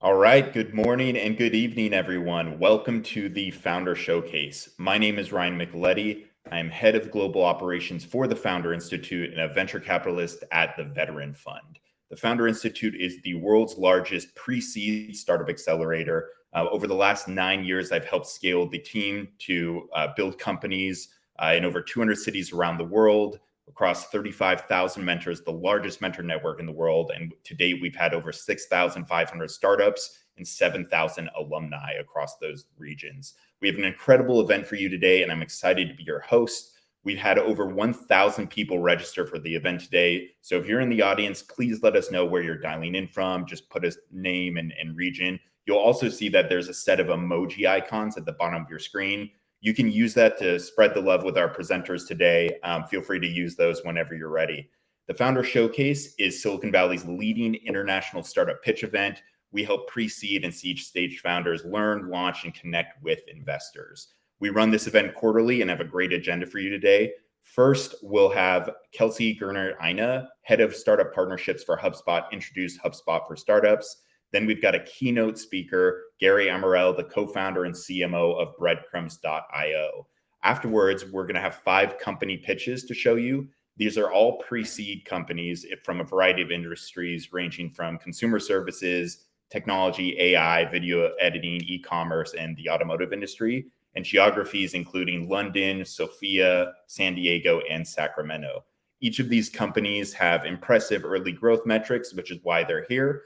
All right, good morning and good evening, everyone. Welcome to the Founder Showcase. My name is Ryan Micheletti. I'm head of global operations for the Founder Institute and a venture capitalist at the Veteran Fund. The Founder Institute is the world's largest pre-seed startup accelerator. Over the last 9 years, I've helped scale the team to build companies in over 200 cities around the world, across 35,000 mentors, the largest mentor network in the world. And to date, we've had over 6,500 startups and 7,000 alumni across those regions. We have an incredible event for you today, and I'm excited to be your host. We've had over 1,000 people register for the event today. So if you're in the audience, please let us know where you're dialing in from. Just put a name and region. You'll also see that there's a set of emoji icons at the bottom of your screen. You can use that to spread the love with our presenters today. Feel free to use those whenever you're ready. The Founder Showcase is Silicon Valley's leading international startup pitch event. We help pre-seed and seed stage founders learn, launch, and connect with investors. We run this event quarterly and have a great agenda for you today. First, we'll have Kelsey Aina, head of startup partnerships for HubSpot, introduce HubSpot for startups. Then we've got a keynote speaker, Gary Amaral, the co-founder and CMO of breadcrumbs.io. Afterwards, we're going to have 5 company pitches to show you. These are all pre-seed companies from a variety of industries, ranging from consumer services, technology, AI, video editing, e-commerce, and the automotive industry, and geographies including London, Sofia, San Diego, and Sacramento. Each of these companies have impressive early growth metrics, which is why they're here.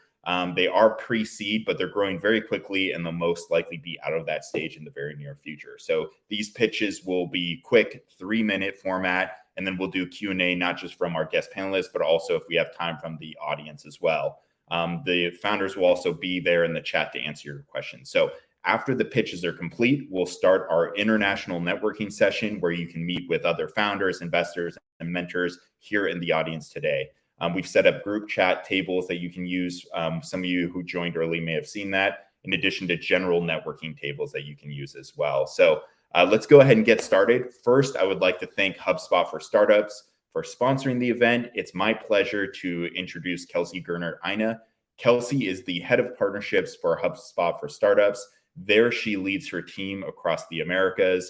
They are pre-seed, but they're growing very quickly and they'll most likely be out of that stage in the very near future. So these pitches will be quick, 3-minute format, and then we'll do Q&A, not just from our guest panelists, but also if we have time from the audience as well. The founders will also be there in the chat to answer your questions. So after the pitches are complete, we'll start our international networking session where you can meet with other founders, investors, and mentors here in the audience today. We've set up group chat tables that you can use. Some of you who joined early may have seen that, in addition to general networking tables that you can use as well. So let's go ahead and get started. First, I would like to thank HubSpot for Startups for sponsoring the event. It's my pleasure to introduce Kelsey Aina. Kelsey is the head of partnerships for HubSpot for Startups. There, she leads her team across the Americas.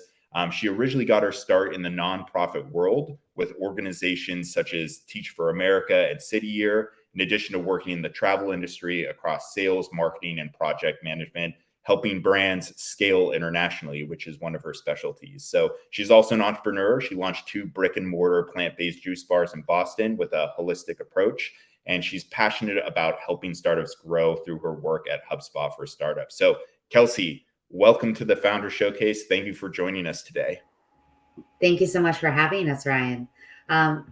She originally got her start in the nonprofit world with organizations such as Teach for America and City Year, in addition to working in the travel industry across sales, marketing, and project management, helping brands scale internationally, which is one of her specialties. So she's also an entrepreneur. She launched 2 brick and mortar plant-based juice bars in Boston with a holistic approach. And she's passionate about helping startups grow through her work at HubSpot for Startups. So Kelsey, welcome to the Founder Showcase. Thank you for joining us today. Thank you so much for having us, Ryan.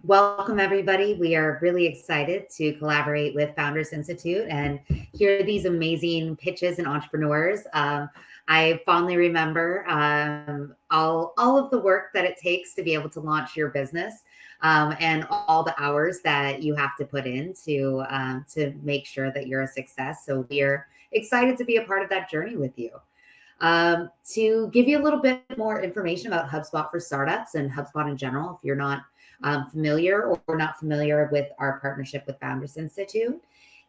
Welcome, everybody. We are really excited to collaborate with Founders Institute and hear these amazing pitches and entrepreneurs. I fondly remember all of the work that it takes to be able to launch your business and all the hours that you have to put in to make sure that you're a success. So we are excited to be a part of that journey with you. To give you a little bit more information about HubSpot for Startups and HubSpot in general, if you're not familiar or not familiar with our partnership with Founders Institute,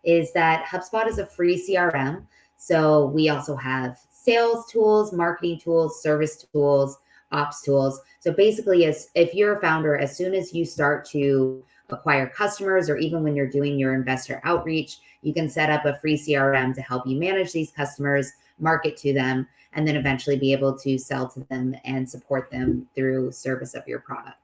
is that HubSpot is a free CRM. So we also have sales tools, marketing tools, service tools, ops tools. So basically, if you're a founder, as soon as you start to acquire customers, or even when you're doing your investor outreach, you can set up a free CRM to help you manage these customers, market to them, and then eventually be able to sell to them and support them through service of your product.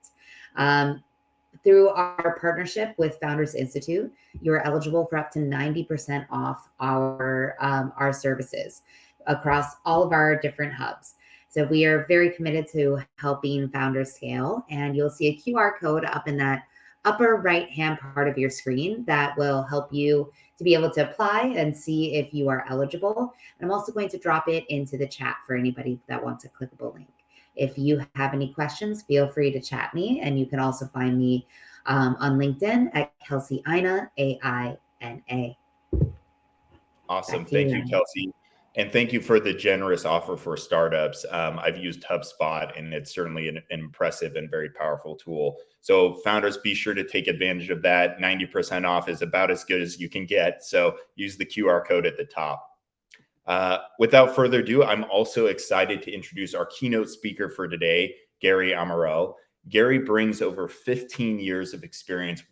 Through our partnership with Founders Institute, you're eligible for up to 90% off our services across all of our different hubs. So we are very committed to helping founders scale, and you'll see a QR code up in that upper right-hand part of your screen that will help you to be able to apply and see if you are eligible. And I'm also going to drop it into the chat for anybody that wants a clickable link. If you have any questions, feel free to chat me, and you can also find me on LinkedIn at Kelsey Aina, A-I-N-A. Awesome. Thank you, Kelsey. And thank you for the generous offer for startups. I've used HubSpot, and it's certainly an impressive and very powerful tool. So founders, be sure to take advantage of that. 90% off is about as good as you can get. So use the QR code at the top. Without further ado, I'm also excited to introduce our keynote speaker for today, Gary Amaral. Gary brings over 15 years of experience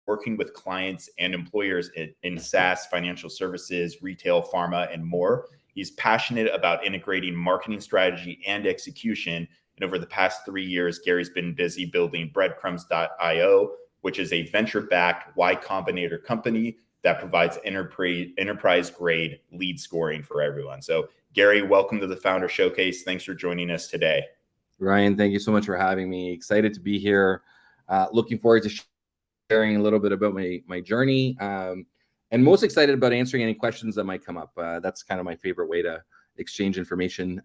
working with clients and employers in SaaS, financial services, retail, pharma, and more. He's passionate about integrating marketing strategy and execution. And over the past 3 years, Gary's been busy building breadcrumbs.io, which is a venture-backed Y Combinator company that provides enterprise-grade lead scoring for everyone. So, Gary, welcome to the Founder Showcase. Thanks for joining us today. Ryan, thank you so much for having me. Excited to be here. Looking forward to sharing a little bit about my journey, and most excited about answering any questions that might come up. That's kind of my favorite way to exchange information.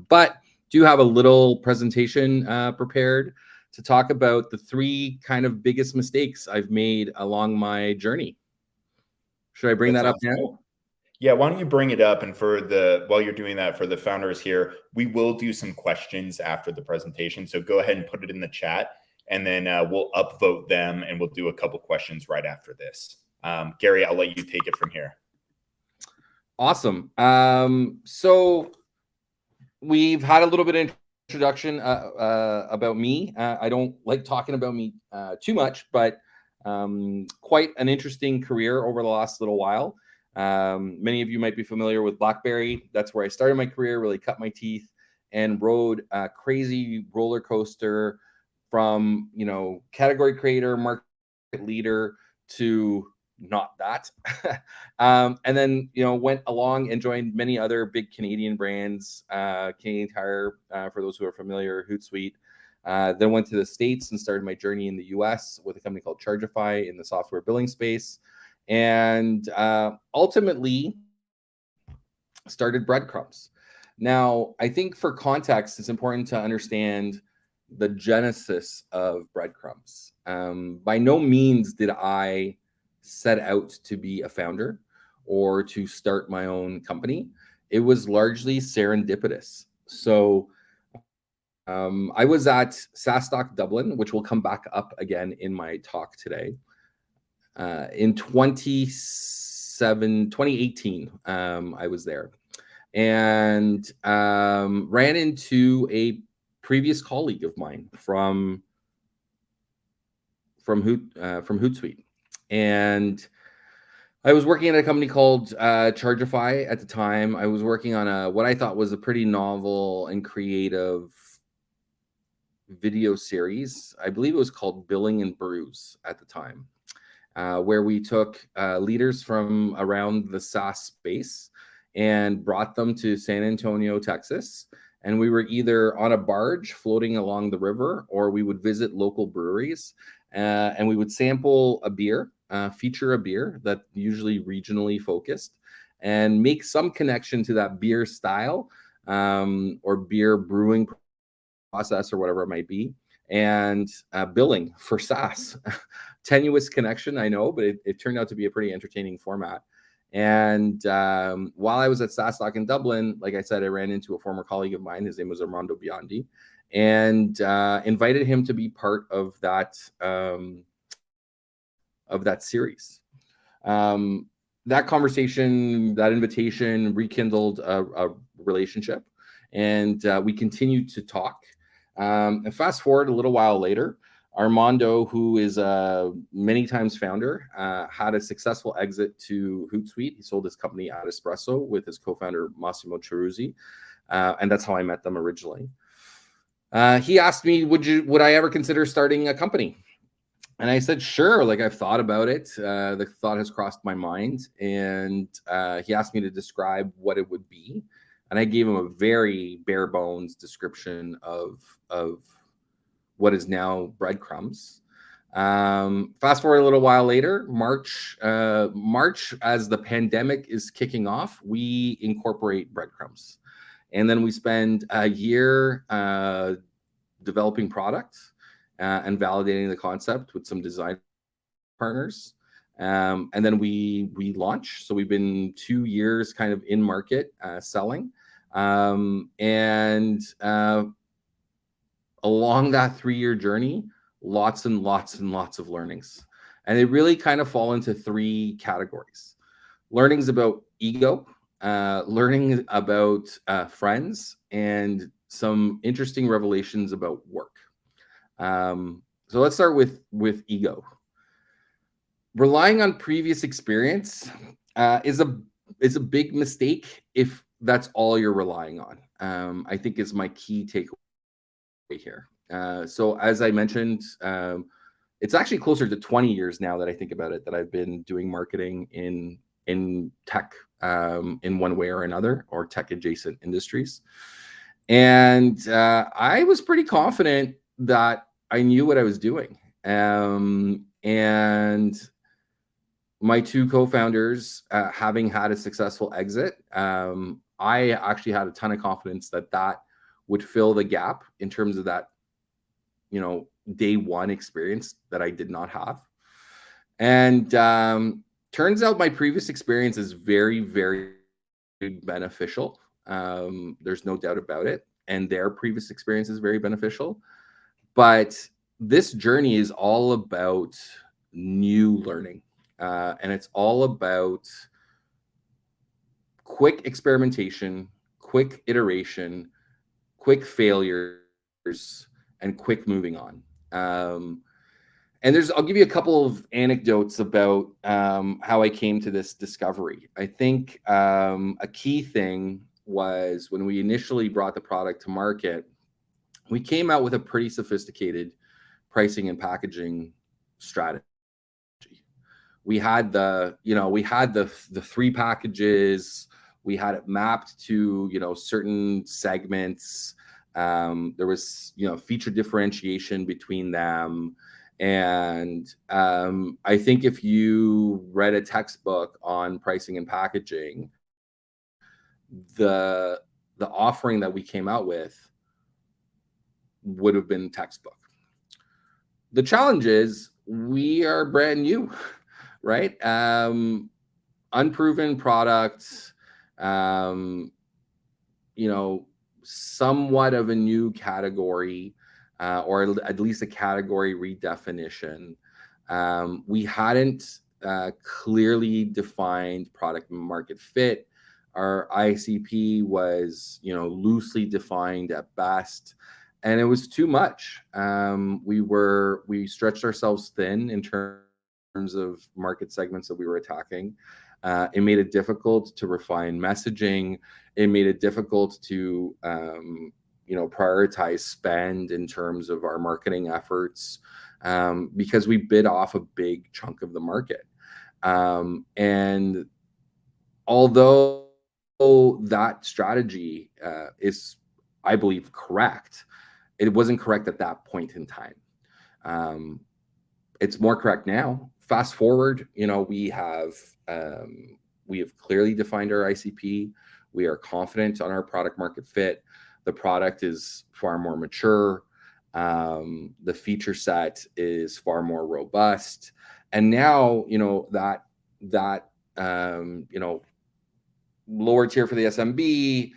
But do have a little presentation prepared to talk about the 3 kind of biggest mistakes I've made along my journey. Should I bring that up now? Cool. Yeah, why don't you bring it up? And while you're doing that, for the founders here, we will do some questions after the presentation. So go ahead and put it in the chat, and then we'll upvote them, and we'll do a couple questions right after this. Gary, I'll let you take it from here. Awesome. So we've had a little bit of introduction about me. I don't like talking about me too much, but quite an interesting career over the last little while. Many of you might be familiar with BlackBerry. That's where I started my career, really cut my teeth, and rode a crazy roller coaster from, category creator, market leader to not that. And then, went along and joined many other big Canadian brands, Canadian Tire, for those who are familiar, Hootsuite. Then went to the States and started my journey in the US with a company called Chargify in the software billing space. And ultimately started Breadcrumbs. Now, I think for context, it's important to understand the genesis of Breadcrumbs. By no means did I set out to be a founder or to start my own company. It was largely serendipitous. So I was at SaaStock Dublin, which will come back up again in my talk today. In 2018, I was there, and ran into a previous colleague of mine from Hootsuite, and I was working at a company called Chargify at the time. I was working on what I thought was a pretty novel and creative video series. I believe it was called Billing and Brews at the time. Where we took leaders from around the SaaS space and brought them to San Antonio, Texas. And we were either on a barge floating along the river, or we would visit local breweries, and we would sample a beer, feature a beer that usually regionally focused, and make some connection to that beer style or beer brewing process or whatever it might be. And billing for SaaS. Tenuous connection, I know, but it turned out to be a pretty entertaining format. And while I was at SaaStock in Dublin, like I said, I ran into a former colleague of mine. His name was Armando Biondi, and invited him to be part of that series. That conversation, that invitation rekindled a relationship, and we continued to talk. And fast forward a little while later, Armando, who is a many times founder, had a successful exit to Hootsuite. He sold his company Ad Espresso with his co-founder Massimo Ceruzzi, and that's how I met them originally. He asked me, would I ever consider starting a company? And I said, sure. Like, I've thought about it. The thought has crossed my mind, and he asked me to describe what it would be. And I gave him a very bare bones description of what is now Breadcrumbs. Fast forward a little while later, March, as the pandemic is kicking off, we incorporate Breadcrumbs. And then we spend a year developing product and validating the concept with some design partners. And then we launch. So we've been 2 years kind of in market selling. And along that 3-year journey, lots and lots and lots of learnings. And they really kind of fall into 3 categories. Learnings about ego, learning about friends, and some interesting revelations about work. So let's start with ego. Relying on previous experience is a big mistake if that's all you're relying on. I think is my key takeaway here. So as I mentioned, it's actually closer to 20 years now that I think about it, that I've been doing marketing in tech in one way or another, or tech adjacent industries. And I was pretty confident that I knew what I was doing. And my two co-founders, having had a successful exit, I actually had a ton of confidence that that would fill the gap in terms of that, day one experience that I did not have. And turns out my previous experience is very, very beneficial. There's no doubt about it. And their previous experience is very beneficial. But this journey is all about new learning. And it's all about quick experimentation, quick iteration, quick failures, and quick moving on. And I'll give you a couple of anecdotes about how I came to this discovery. I think a key thing was when we initially brought the product to market, we came out with a pretty sophisticated pricing and packaging strategy. We had the 3 packages. We had it mapped to, certain segments. There was, feature differentiation between them. And I think if you read a textbook on pricing and packaging, the offering that we came out with would have been textbook. The challenge is we are brand new, right? Unproven products, somewhat of a new category, or at least a category redefinition. We hadn't clearly defined product market fit. Our ICP was, loosely defined at best, and it was too much. We stretched ourselves thin in terms of market segments that we were attacking. It made it difficult to refine messaging. It made it difficult to prioritize spend in terms of our marketing efforts, because we bid off a big chunk of the market. And although that strategy is, I believe, correct, it wasn't correct at that point in time. It's more correct now. Fast forward, we have clearly defined our ICP. We are confident on our product market fit. The product is far more mature. The feature set is far more robust. And now, that lower tier for the SMB,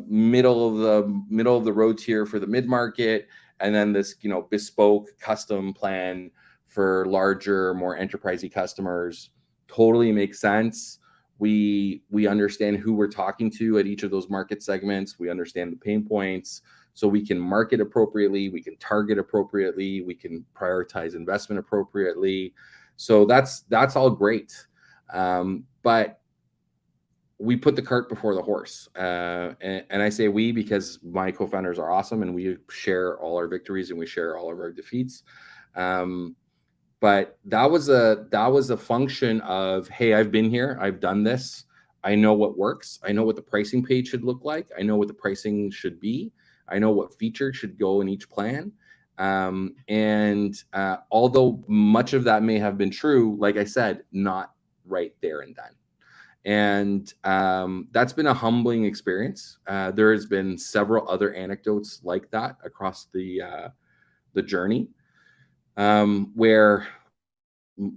middle of the road tier for the mid-market, and then this, bespoke custom plan for larger, more enterprisey customers totally makes sense. We understand who we're talking to at each of those market segments. We understand the pain points, so we can market appropriately, we can target appropriately, we can prioritize investment appropriately. So that's all great. But we put the cart before the horse. And I say we because my co-founders are awesome, and we share all our victories and we share all of our defeats. But that was a function of, hey, I've been here, I've done this, I know what works, I know what the pricing page should look like, I know what the pricing should be, I know what feature should go in each plan. And although much of that may have been true, like I said, not right there and then. And that's been a humbling experience. There has been several other anecdotes like that across the journey, where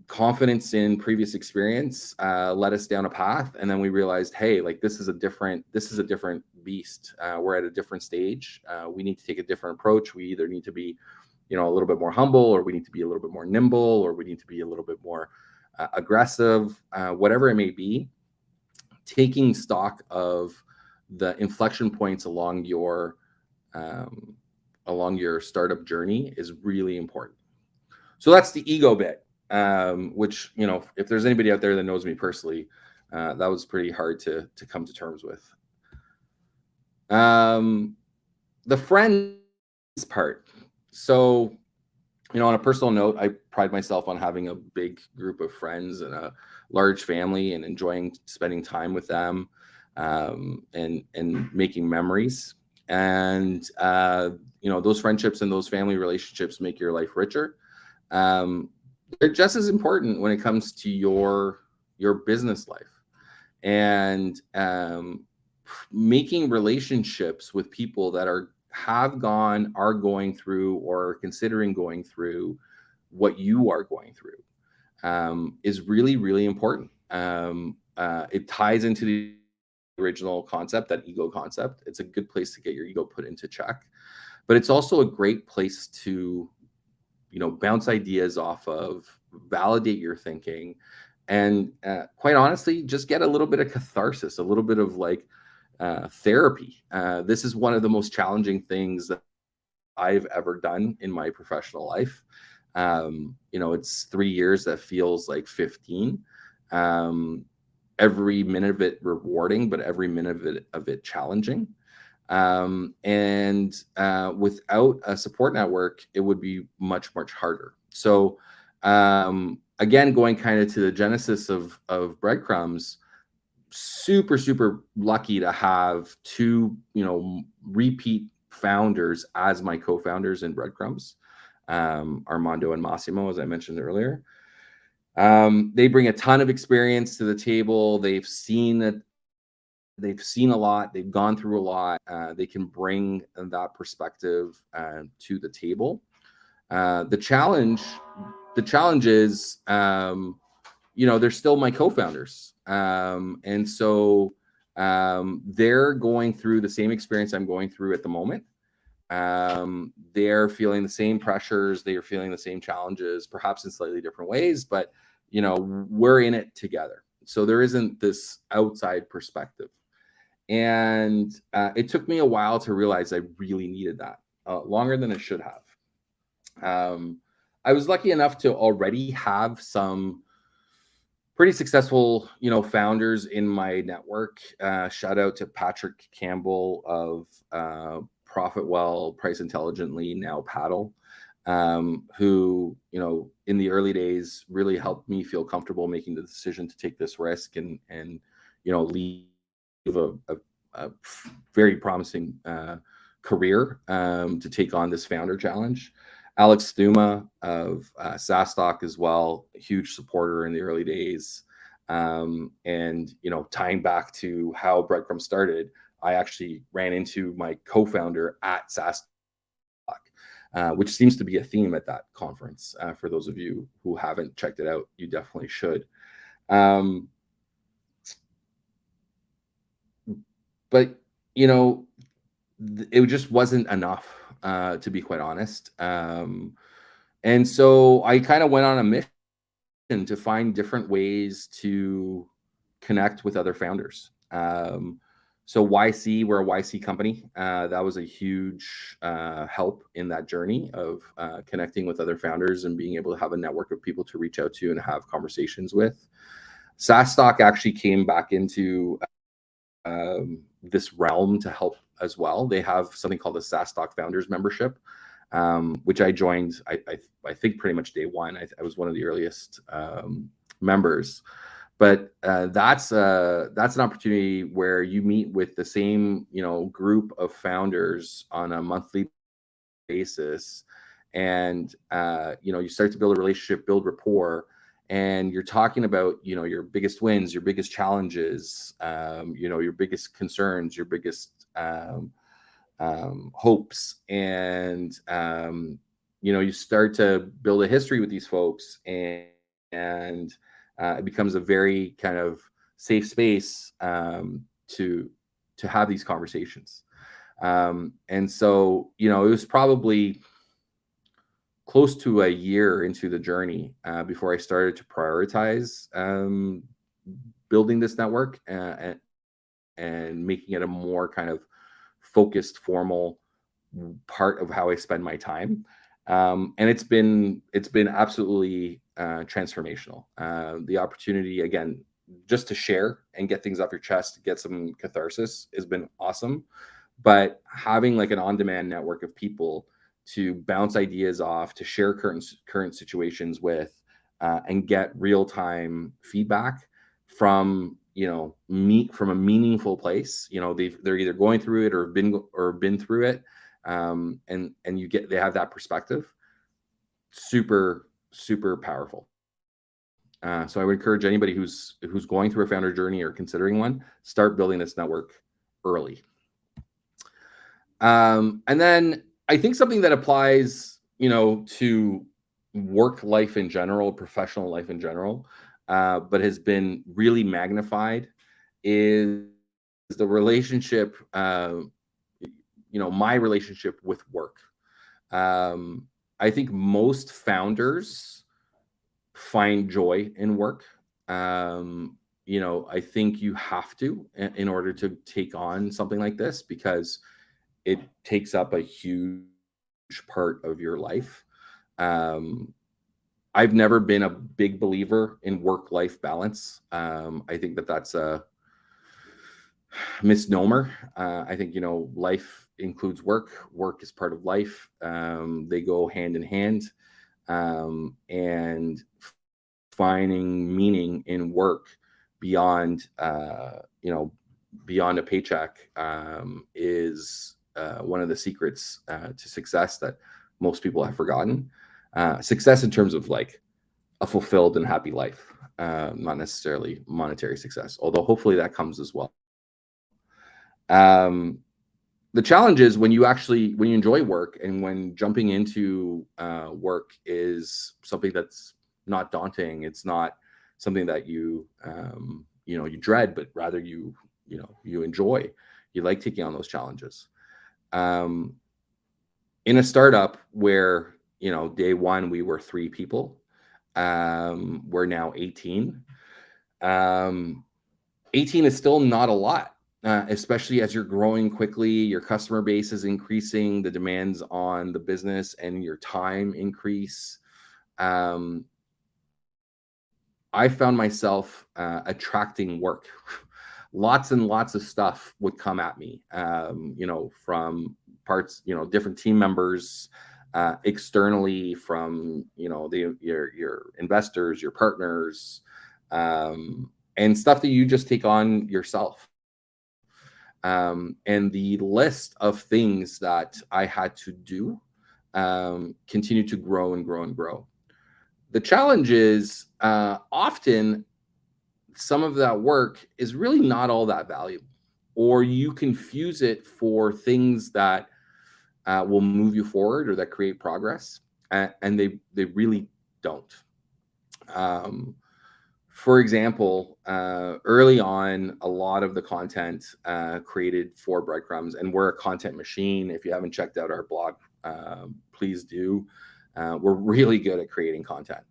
confidence in previous experience led us down a path, and then we realized, hey, like this is a different beast. We're at a different stage. We need to take a different approach. We either need to be, a little bit more humble, or we need to be a little bit more nimble, or we need to be a little bit more aggressive, whatever it may be, taking stock of the inflection points along your startup journey is really important. So that's the ego bit, which, you know, if there's anybody out there that knows me personally, that was pretty hard to come to terms with. The friends part. So, you know, on a personal note, I pride myself on having a big group of friends and a large family and enjoying spending time with them, and making memories. And, you know, those friendships and those family relationships make your life richer. They're just as important when it comes to your business life. And making relationships with people that are going through or considering going through what you are going through is really, really important. It ties into the original concept, that ego concept. It's a good place to get your ego put into check, but it's also a great place to, you know, bounce ideas off of, validate your thinking, and quite honestly, just get a little bit of catharsis, a little bit of like therapy. This is one of the most challenging things that I've ever done in my professional life. You know, it's 3 years that feels like 15. Every minute of it rewarding, but every minute of it challenging. And without a support network, it would be much, much harder. So again, going kind of to the genesis of Breadcrumbs, super, super lucky to have 2, you know, repeat founders as my co-founders in Breadcrumbs, Armando and Massimo, as I mentioned earlier. They bring a ton of experience to the table. They've seen a lot. They've gone through a lot. They can bring that perspective to the table. The challenge is, you know, they're still my co-founders. And so they're going through the same experience I'm going through at the moment. They're feeling the same pressures. They are feeling the same challenges, perhaps in slightly different ways, but, you know, we're in it together. So there isn't this outside perspective. And it took me a while to realize I really needed that, longer than it should have. I was lucky enough to already have some pretty successful, you know, founders in my network. Shout out to Patrick Campbell of Profitwell, Price Intelligently, now Paddle, who, you know, in the early days really helped me feel comfortable making the decision to take this risk and you know, leave a very promising career to take on this founder challenge. Alex Thuma of SaaStock as well, a huge supporter in the early days. And, you know, tying back to how Breadcrumbs started, I actually ran into my co-founder at SaaStock, which seems to be a theme at that conference. For those of you who haven't checked it out, you definitely should. But, you know, it just wasn't enough, to be quite honest. And so I kind of went on a mission to find different ways to connect with other founders. So YC, we're a YC company. That was a huge help in that journey of connecting with other founders and being able to have a network of people to reach out to and have conversations with. SaaStock actually came back into this realm to help as well. They have something called the SaaStock Founders Membership, which I joined, I think pretty much day one. I was one of the earliest members. But that's an opportunity where you meet with the same, you know, group of founders on a monthly basis, and you know, you start to build a relationship, build rapport, and you're talking about, you know, your biggest wins, your biggest challenges, you know, your biggest concerns, your biggest hopes, and you know, you start to build a history with these folks, and it becomes a very kind of safe space to have these conversations. And so, you know, it was probably close to a year into the journey before I started to prioritize building this network and making it a more kind of focused, formal part of how I spend my time. And it's been absolutely transformational. The opportunity, again, just to share and get things off your chest, get some catharsis, has been awesome. But having like an on-demand network of people to bounce ideas off, to share current situations with, and get real-time feedback from, you know, from a meaningful place. You know, they're either going through it or been through it, and they have that perspective. Super powerful. So I would encourage anybody who's going through a founder journey or considering one, start building this network early. And then I think something that applies, you know, to work life in general, professional life in general, but has been really magnified is the relationship, you know, my relationship with work. I think most founders find joy in work. You know, I think you have to in order to take on something like this, because it takes up a huge part of your life. I've never been a big believer in work-life balance. I think that that's a misnomer. I think, you know, life includes work. Work is part of life. They go hand in hand. And finding meaning in work beyond, you know, beyond a paycheck, is one of the secrets to success that most people have forgotten. Success in terms of like a fulfilled and happy life, not necessarily monetary success, although hopefully that comes as well. The challenge is when you enjoy work and when jumping into work is something that's not daunting. It's not something that you know, you dread, but rather you enjoy. You like taking on those challenges. In a startup where, you know, day one we were 3 people, we're now 18. 18 is still not a lot. Especially as you're growing quickly, your customer base is increasing, the demands on the business and your time increase. I found myself attracting work. Lots and lots of stuff would come at me, you know, from parts, you know, different team members, externally from, you know, your investors, your partners, and stuff that you just take on yourself. And the list of things that I had to do continued to grow and grow and grow. The challenge is often some of that work is really not all that valuable, or you confuse it for things that will move you forward or that create progress, and they really don't. For example, early on, a lot of the content created for Breadcrumbs, and we're a content machine. If you haven't checked out our blog, please do. We're really good at creating content.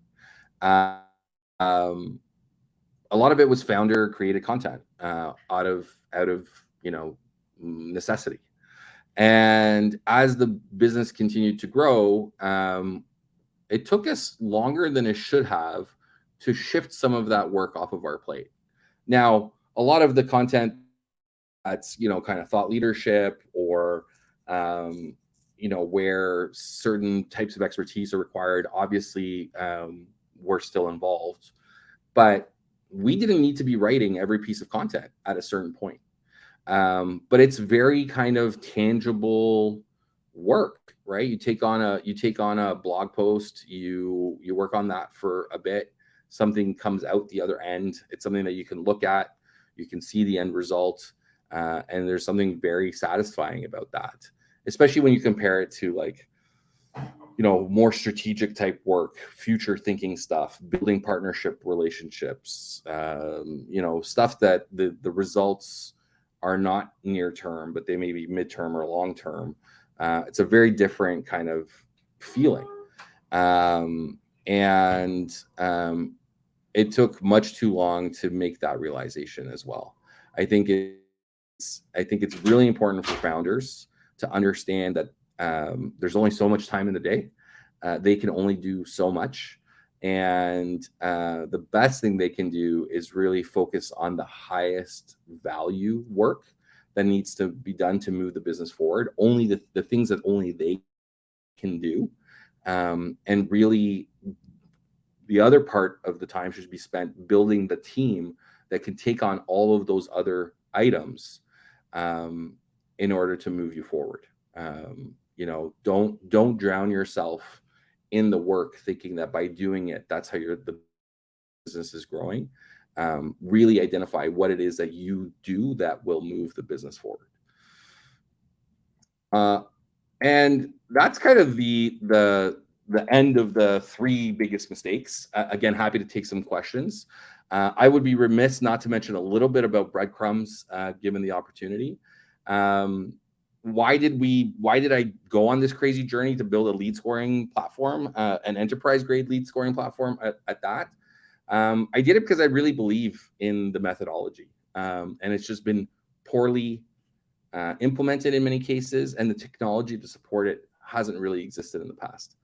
A lot of it was founder created content out of you know, necessity. And as the business continued to grow, it took us longer than it should have to shift some of that work off of our plate. Now, a lot of the content that's, you know, kind of thought leadership or, you know, where certain types of expertise are required, obviously, we're still involved, but we didn't need to be writing every piece of content at a certain point. But it's very kind of tangible work, right? You take on a blog post, you work on that for a bit, something comes out the other end. It's something that you can look at, you can see the end result, and there's something very satisfying about that, especially when you compare it to, like, you know, more strategic type work, future thinking stuff, building partnership relationships, you know, stuff that the results are not near term, but they may be midterm or long term. It's a very different kind of feeling. it took much too long to make that realization as well. I think it's really important for founders to understand that there's only so much time in the day. They can only do so much. And the best thing they can do is really focus on the highest value work that needs to be done to move the business forward. Only the things that only they can do. And really, the other part of the time should be spent building the team that can take on all of those other items in order to move you forward. Don't drown yourself in the work thinking that by doing it, that's how the business is growing. Really identify what it is that you do that will move the business forward. And that's kind of the end of the 3 biggest mistakes. Again, happy to take some questions. I would be remiss not to mention a little bit about breadcrumbs, given the opportunity. Why did I go on this crazy journey to build a lead scoring platform, an enterprise grade lead scoring platform at that? I did it because I really believe in the methodology, and it's just been poorly implemented in many cases, and the technology to support it hasn't really existed in the past.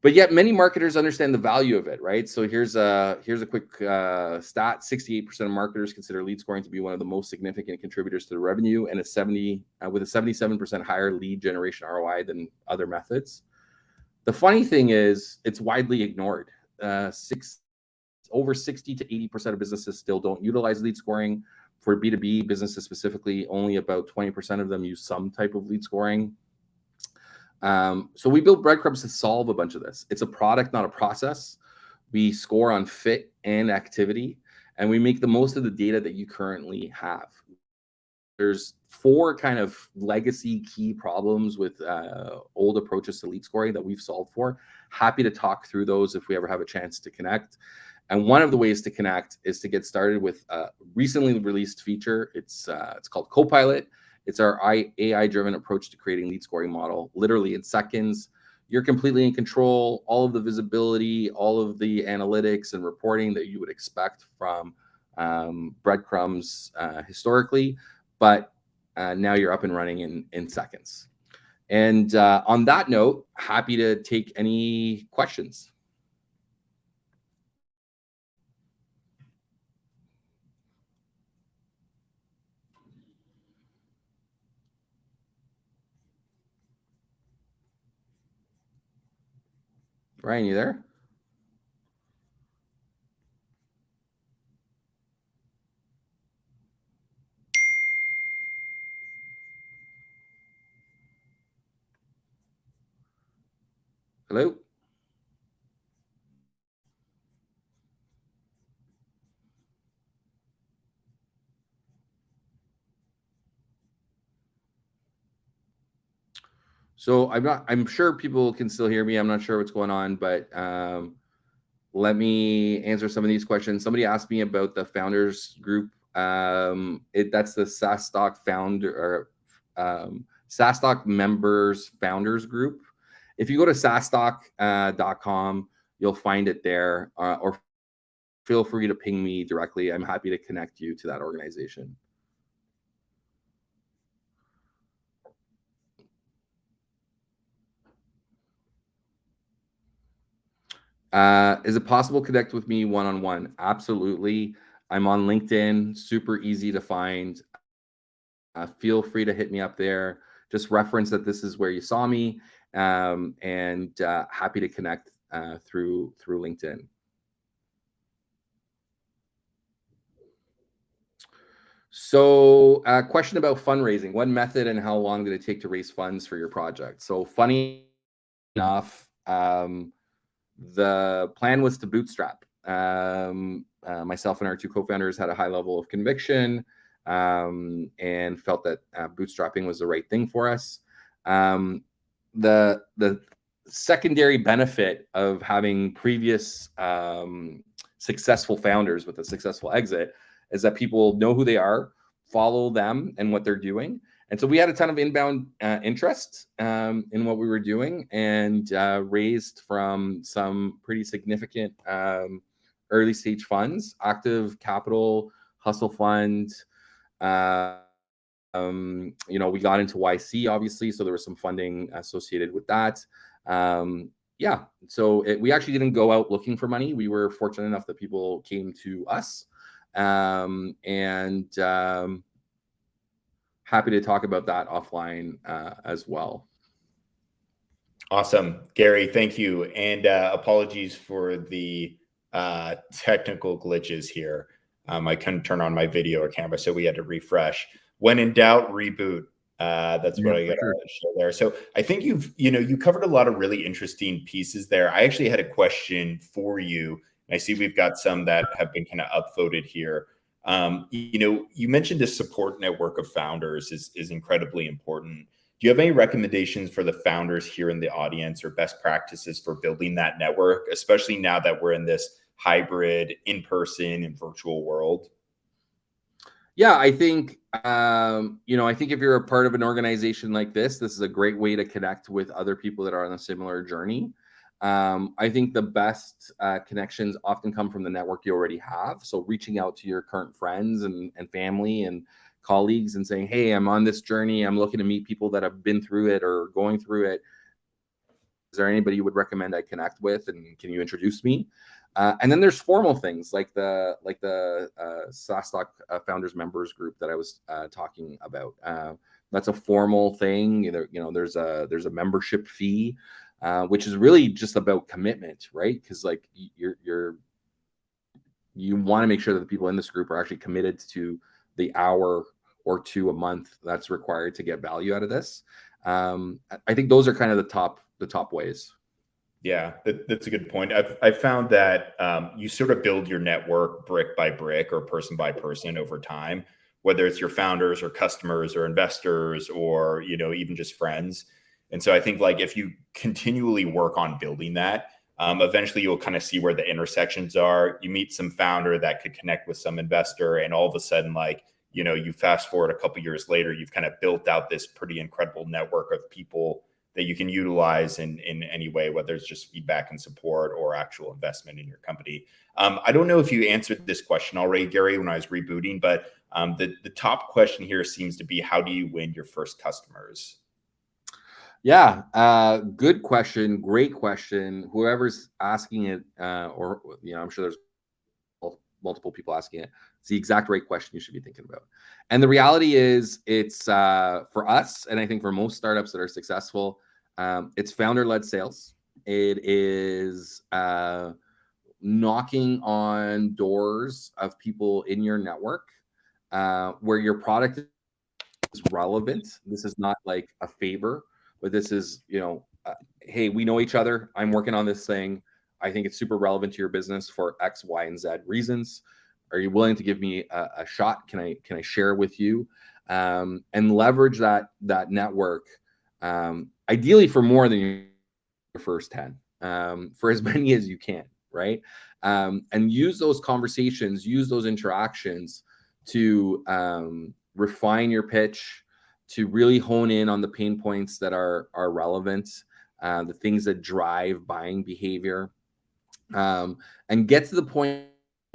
But yet many marketers understand the value of it, right? So here's a quick stat. 68% of marketers consider lead scoring to be one of the most significant contributors to the revenue, and with a 77% higher lead generation ROI than other methods. The funny thing is it's widely ignored. Over 60 to 80% of businesses still don't utilize lead scoring. For B2B businesses specifically, only about 20% of them use some type of lead scoring. So we built breadcrumbs to solve a bunch of this. It's a product, not a process. We score on fit and activity, and we make the most of the data that you currently have. There's 4 kind of legacy key problems with old approaches to lead scoring that we've solved for. Happy to talk through those if we ever have a chance to connect. And one of the ways to connect is to get started with a recently released feature. It's called Copilot. It's our AI-driven approach to creating lead scoring model. Literally in seconds, you're completely in control, all of the visibility, all of the analytics and reporting that you would expect from breadcrumbs historically, but now you're up and running in seconds. And on that note, happy to take any questions. Ryan, you there? Hello? So I'm sure people can still hear me. I'm not sure what's going on, but let me answer some of these questions. Somebody asked me about the founders group. That's the SaaStock SaaStock members founders group. If you go to SaaStock.com, you'll find it there, or feel free to ping me directly. I'm happy to connect you to that organization. Is it possible to connect with me one-on-one? Absolutely. I'm on LinkedIn, super easy to find. Feel free to hit me up there. Just reference that this is where you saw me, and happy to connect through LinkedIn. So question about fundraising. What method and how long did it take to raise funds for your project? So funny enough, the plan was to bootstrap. Myself and our 2 co-founders had a high level of conviction and felt that bootstrapping was the right thing for us. The secondary benefit of having previous successful founders with a successful exit is that people know who they are, follow them and what they're doing. And so we had a ton of inbound interest in what we were doing, and raised from some pretty significant early stage funds, Active Capital, Hustle Fund. We got into YC, obviously, so there was some funding associated with that. Yeah, so we actually didn't go out looking for money. We were fortunate enough that people came to us, and happy to talk about that offline as well. Awesome, Gary, thank you. And apologies for the technical glitches here. I couldn't turn on my video or camera, so we had to refresh. When in doubt, reboot. That's what I got to show there. So I think you covered a lot of really interesting pieces there. I actually had a question for you. I see we've got some that have been kind of upvoted here. You mentioned a support network of founders is incredibly important. Do you have any recommendations for the founders here in the audience or best practices for building that network, especially now that we're in this hybrid in-person and virtual world? Yeah, I think, I think if you're a part of an organization like this is a great way to connect with other people that are on a similar journey. I think the best connections often come from the network you already have. So reaching out to your current friends and family and colleagues and saying, hey, I'm on this journey. I'm looking to meet people that have been through it or going through it. Is there anybody you would recommend I connect with? And can you introduce me? And then there's formal things like the SaaStock Founders Members Group that I was talking about. That's a formal thing. There's a membership fee, which is really just about commitment, right? Because like you want to make sure that the people in this group are actually committed to the hour or two a month that's required to get value out of this. I think those are kind of the top ways. Yeah, that's a good point. I've found that you sort of build your network brick by brick or person by person over time, whether it's your founders or customers or investors or even just friends. And so I think like if you continually work on building that, eventually you'll kind of see where the intersections are. You meet some founder that could connect with some investor, and all of a sudden, like you fast forward a couple years later, you've kind of built out this pretty incredible network of people that you can utilize in any way, whether it's just feedback and support or actual investment in your company. I don't know if you answered this question already, Gary, when I was rebooting, but the top question here seems to be, how do you win your first customers? Yeah, good question. Great question. Whoever's asking it, or I'm sure there's multiple people asking it. It's the exact right question you should be thinking about. And the reality is, it's for us, and I think for most startups that are successful, it's founder-led sales. It is knocking on doors of people in your network where your product is relevant. This is not like a favor, but this is, hey, we know each other. I'm working on this thing. I think it's super relevant to your business for X, Y, and Z reasons. Are you willing to give me a shot? Can I share with you? And leverage that network, ideally for more than your first 10, for as many as you can, right? And use those conversations, use those interactions to refine your pitch, to really hone in on the pain points that are relevant, the things that drive buying behavior, and get to the point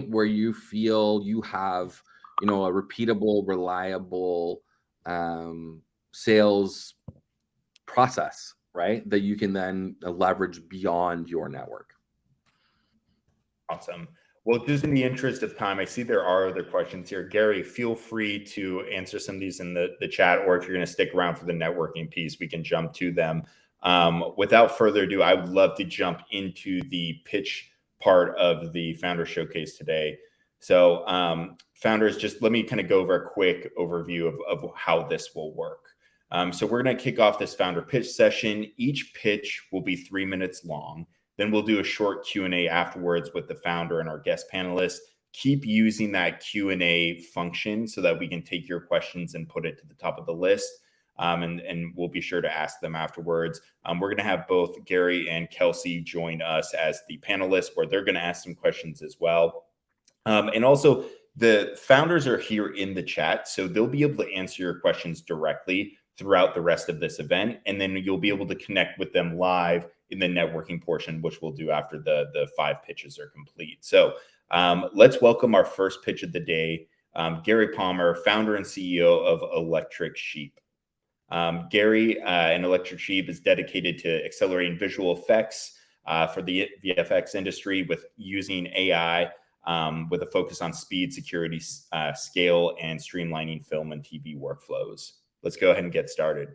where you feel you have, a repeatable, reliable sales process, right? That you can then leverage beyond your network. Awesome. Well, just in the interest of time, I see there are other questions here. Gary, feel free to answer some of these in the chat, or if you're going to stick around for the networking piece, we can jump to them. Without further ado, I would love to jump into the pitch part of the Founder Showcase today. So founders, just let me kind of go over a quick overview of how this will work. So we're going to kick off this founder pitch session. Each pitch will be 3 minutes long. Then we'll do a short Q&A afterwards with the founder and our guest panelists. Keep using that Q&A function so that we can take your questions and put it to the top of the list. And we'll be sure to ask them afterwards. We're going to have both Gary and Kelsey join us as the panelists, where they're going to ask some questions as well. And also, the founders are here in the chat, so they'll be able to answer your questions directly throughout the rest of this event. And then you'll be able to connect with them live in the networking portion, which we'll do after the 5 pitches are complete. So Let's welcome our first pitch of the day, Gary Palmer, founder and CEO of Electric Sheep. Gary and Electric Sheep is dedicated to accelerating visual effects for the VFX industry with using AI with a focus on speed, security, scale, and streamlining film and TV workflows. Let's go ahead and get started.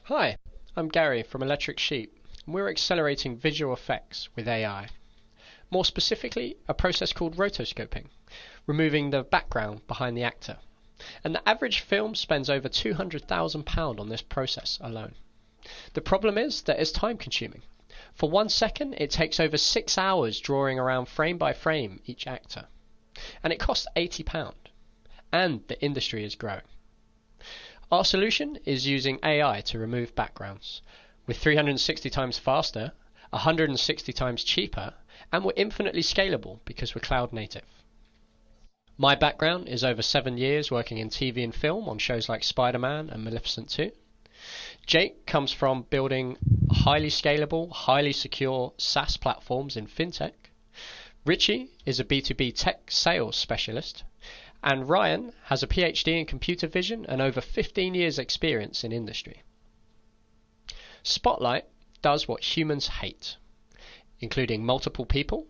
Hi, I'm Gary from Electric Sheep. We're accelerating visual effects with AI. More specifically, a process called rotoscoping, removing the background behind the actor. And the average film spends over £200,000 on this process alone. The problem is that it's time consuming. For 1 second, it takes over 6 hours drawing around frame by frame each actor. And it costs £80. And the industry is growing. Our solution is using AI to remove backgrounds. We're 360 times faster, 160 times cheaper, and we're infinitely scalable because we're cloud native. My background is over 7 years working in TV and film on shows like Spider-Man and Maleficent 2. Jake comes from building highly scalable, highly secure SaaS platforms in fintech. Richie is a B2B tech sales specialist. And Ryan has a PhD in computer vision and over 15 years experience in industry. Spotlight does what humans hate, including multiple people,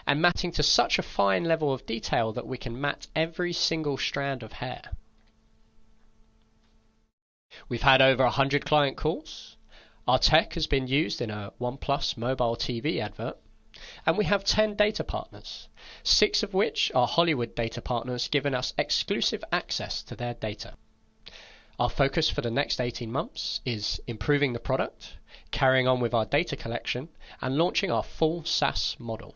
and matting to such a fine level of detail that we can mat every single strand of hair. We've had over 100 client calls. Our tech has been used in a OnePlus mobile TV advert. And we have 10 data partners, 6 of which are Hollywood data partners giving us exclusive access to their data. Our focus for the next 18 months is improving the product, carrying on with our data collection, and launching our full SaaS model.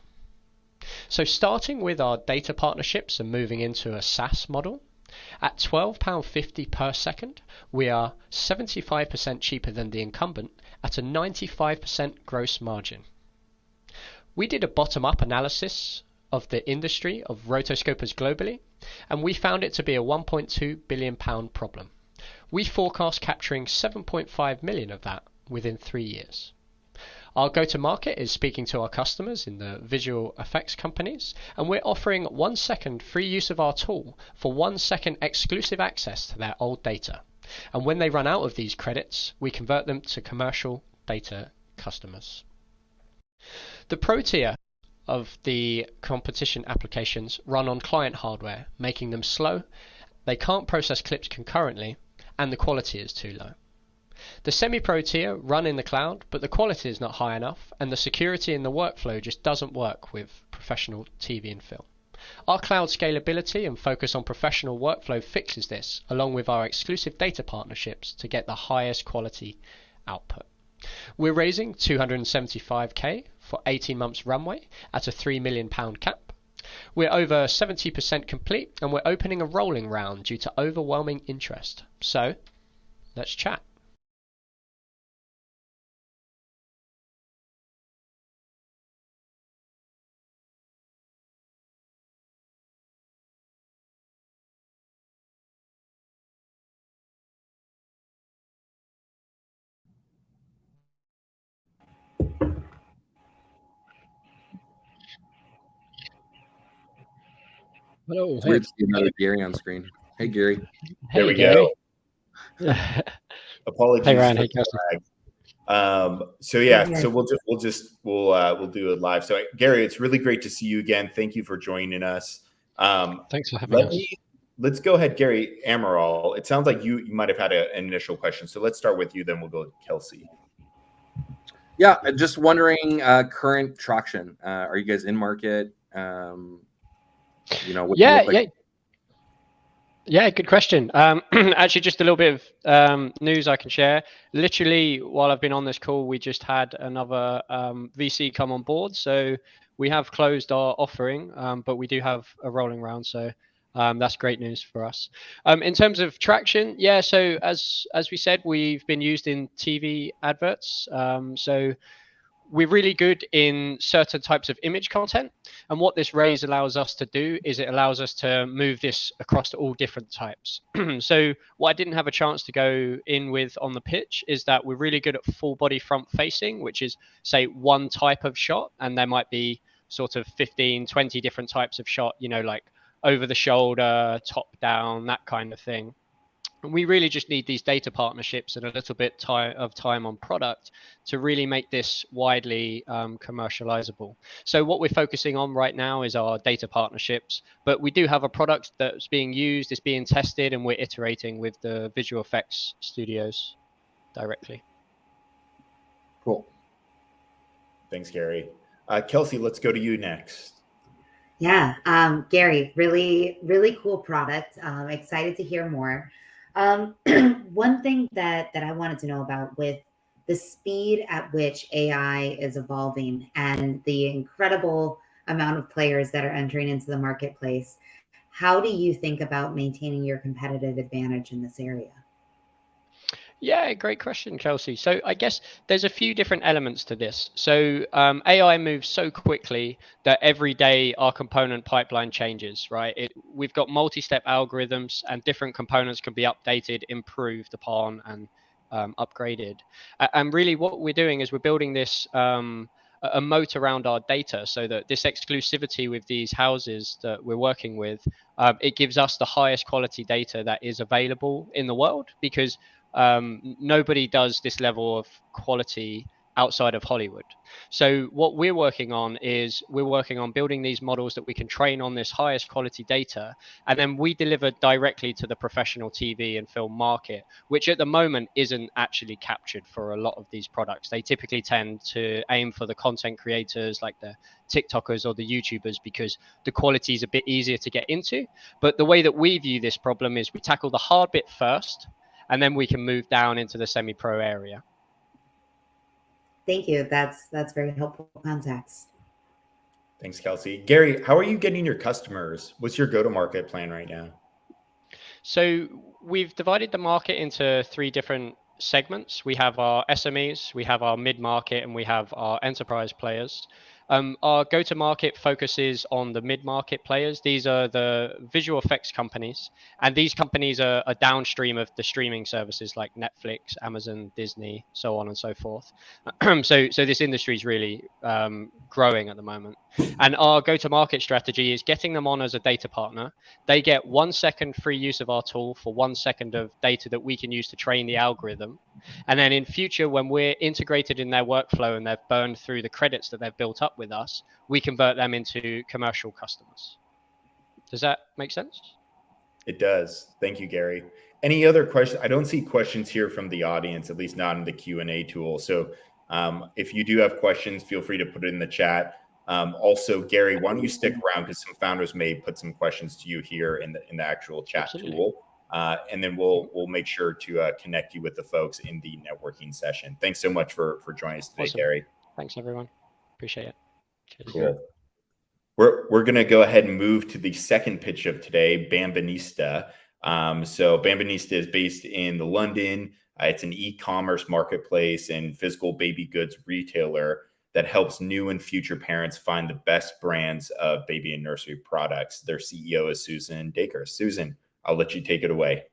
So starting with our data partnerships and moving into a SaaS model, at £12.50 per second, we are 75% cheaper than the incumbent at a 95% gross margin. We did a bottom-up analysis of the industry of rotoscopers globally, and we found it to be a £1.2 billion problem. We forecast capturing 7.5 million of that within 3 years. Our go-to-market is speaking to our customers in the visual effects companies, and we're offering 1 second free use of our tool for 1 second exclusive access to their old data. And when they run out of these credits, we convert them to commercial data customers. The Pro tier of the competition applications run on client hardware, making them slow, they can't process clips concurrently, and the quality is too low. The Semi-Pro tier run in the cloud, but the quality is not high enough, and the security in the workflow just doesn't work with professional TV and film. Our cloud scalability and focus on professional workflow fixes this, along with our exclusive data partnerships to get the highest quality output. We're raising 275k for 18 months runway at a £3 million cap. We're over 70% complete and we're opening a rolling round due to overwhelming interest. So, let's chat. Hello. It's weird to see another Gary on screen. Hey, Gary. There we Gary. go. Apologies. Hey, Ryan. for Hey, Kelsey. So yeah, Okay. so we'll do it live. So Gary, it's really great to see you again. Thank you for joining us. Thanks for having us. Let's go ahead, Gary Amaral. It sounds like you might have had an initial question. So let's start with you, then we'll go to Kelsey. Yeah, just wondering current traction. Are you guys in market? Yeah, good question. Actually, just a little bit of news I can share. Literally, while I've been on this call, we just had another VC come on board. So we have closed our offering, but we do have a rolling round. So that's great news for us. In terms of traction, yeah. So as we said, we've been used in TV adverts. So we're really good in certain types of image content. And what this raise allows us to do is it allows us to move this across to all different types. So what I didn't have a chance to go in with on the pitch is that we're really good at full body front facing, which is, say, one type of shot. And there might be sort of 15, 20 different types of shot, like over the shoulder, top down, that kind of thing. And we really just need these data partnerships and a little bit of time on product to really make this widely commercializable. So what we're focusing on right now is our data partnerships, but we do have a product that's being used, it's being tested, and we're iterating with the visual effects studios directly. Cool. Thanks, Gary. Kelsey, let's go to you next. Yeah, Gary, really, really cool product. Excited to hear more. One thing that I wanted to know about with the speed at which AI is evolving and the incredible amount of players that are entering into the marketplace, how do you think about maintaining your competitive advantage in this area? Yeah, great question, Kelsey. So I guess there's a few different elements to this. So AI moves so quickly that every day our component pipeline changes, right? We've got multi-step algorithms and different components can be updated, improved upon, and upgraded. And really what we're doing is we're building this a moat around our data so that this exclusivity with these houses that we're working with, it gives us the highest quality data that is available in the world, because nobody does this level of quality outside of Hollywood. So what we're working on is we're working on building these models that we can train on this highest quality data, and then we deliver directly to the professional TV and film market, which at the moment isn't actually captured for a lot of these products. They typically tend to aim for the content creators like the TikTokers or the YouTubers because the quality is a bit easier to get into. But the way that we view this problem is we tackle the hard bit first, and then we can move down into the semi-pro area. Thank you. That's very helpful context. Thanks, Kelsey. Gary, how are you getting your customers? What's your go-to-market plan right now? So we've divided the market into 3 different segments. We have our SMEs, we have our mid-market, and we have our enterprise players. Our go-to-market focuses on the mid-market players. These are the visual effects companies, and these companies are downstream of the streaming services like Netflix, Amazon, Disney, so on and so forth. So this industry is really growing at the moment. And our go-to-market strategy is getting them on as a data partner. They get 1 second free use of our tool for 1 second of data that we can use to train the algorithm. And then in future, when we're integrated in their workflow and they've burned through the credits that they've built up with us, we convert them into commercial customers. Does that make sense? It does. Thank you, Gary. Any other questions? I don't see questions here from the audience, at least not in the Q&A tool. So if you do have questions, feel free to put it in the chat. Also, Gary, why don't you stick around, because some founders may put some questions to you here in the actual chat Absolutely. tool. And then we'll make sure to connect you with the folks in the networking session. Thanks so much for joining us today, Awesome. Gary. Thanks, everyone. Appreciate it. Cheers. Cool. We're going to go ahead and move to the second pitch of today, Bambinista. So Bambinista is based in London. It's an e-commerce marketplace and physical baby goods retailer that helps new and future parents find the best brands of baby and nursery products. Their CEO is Susan Dacre. Susan, I'll let you take it away.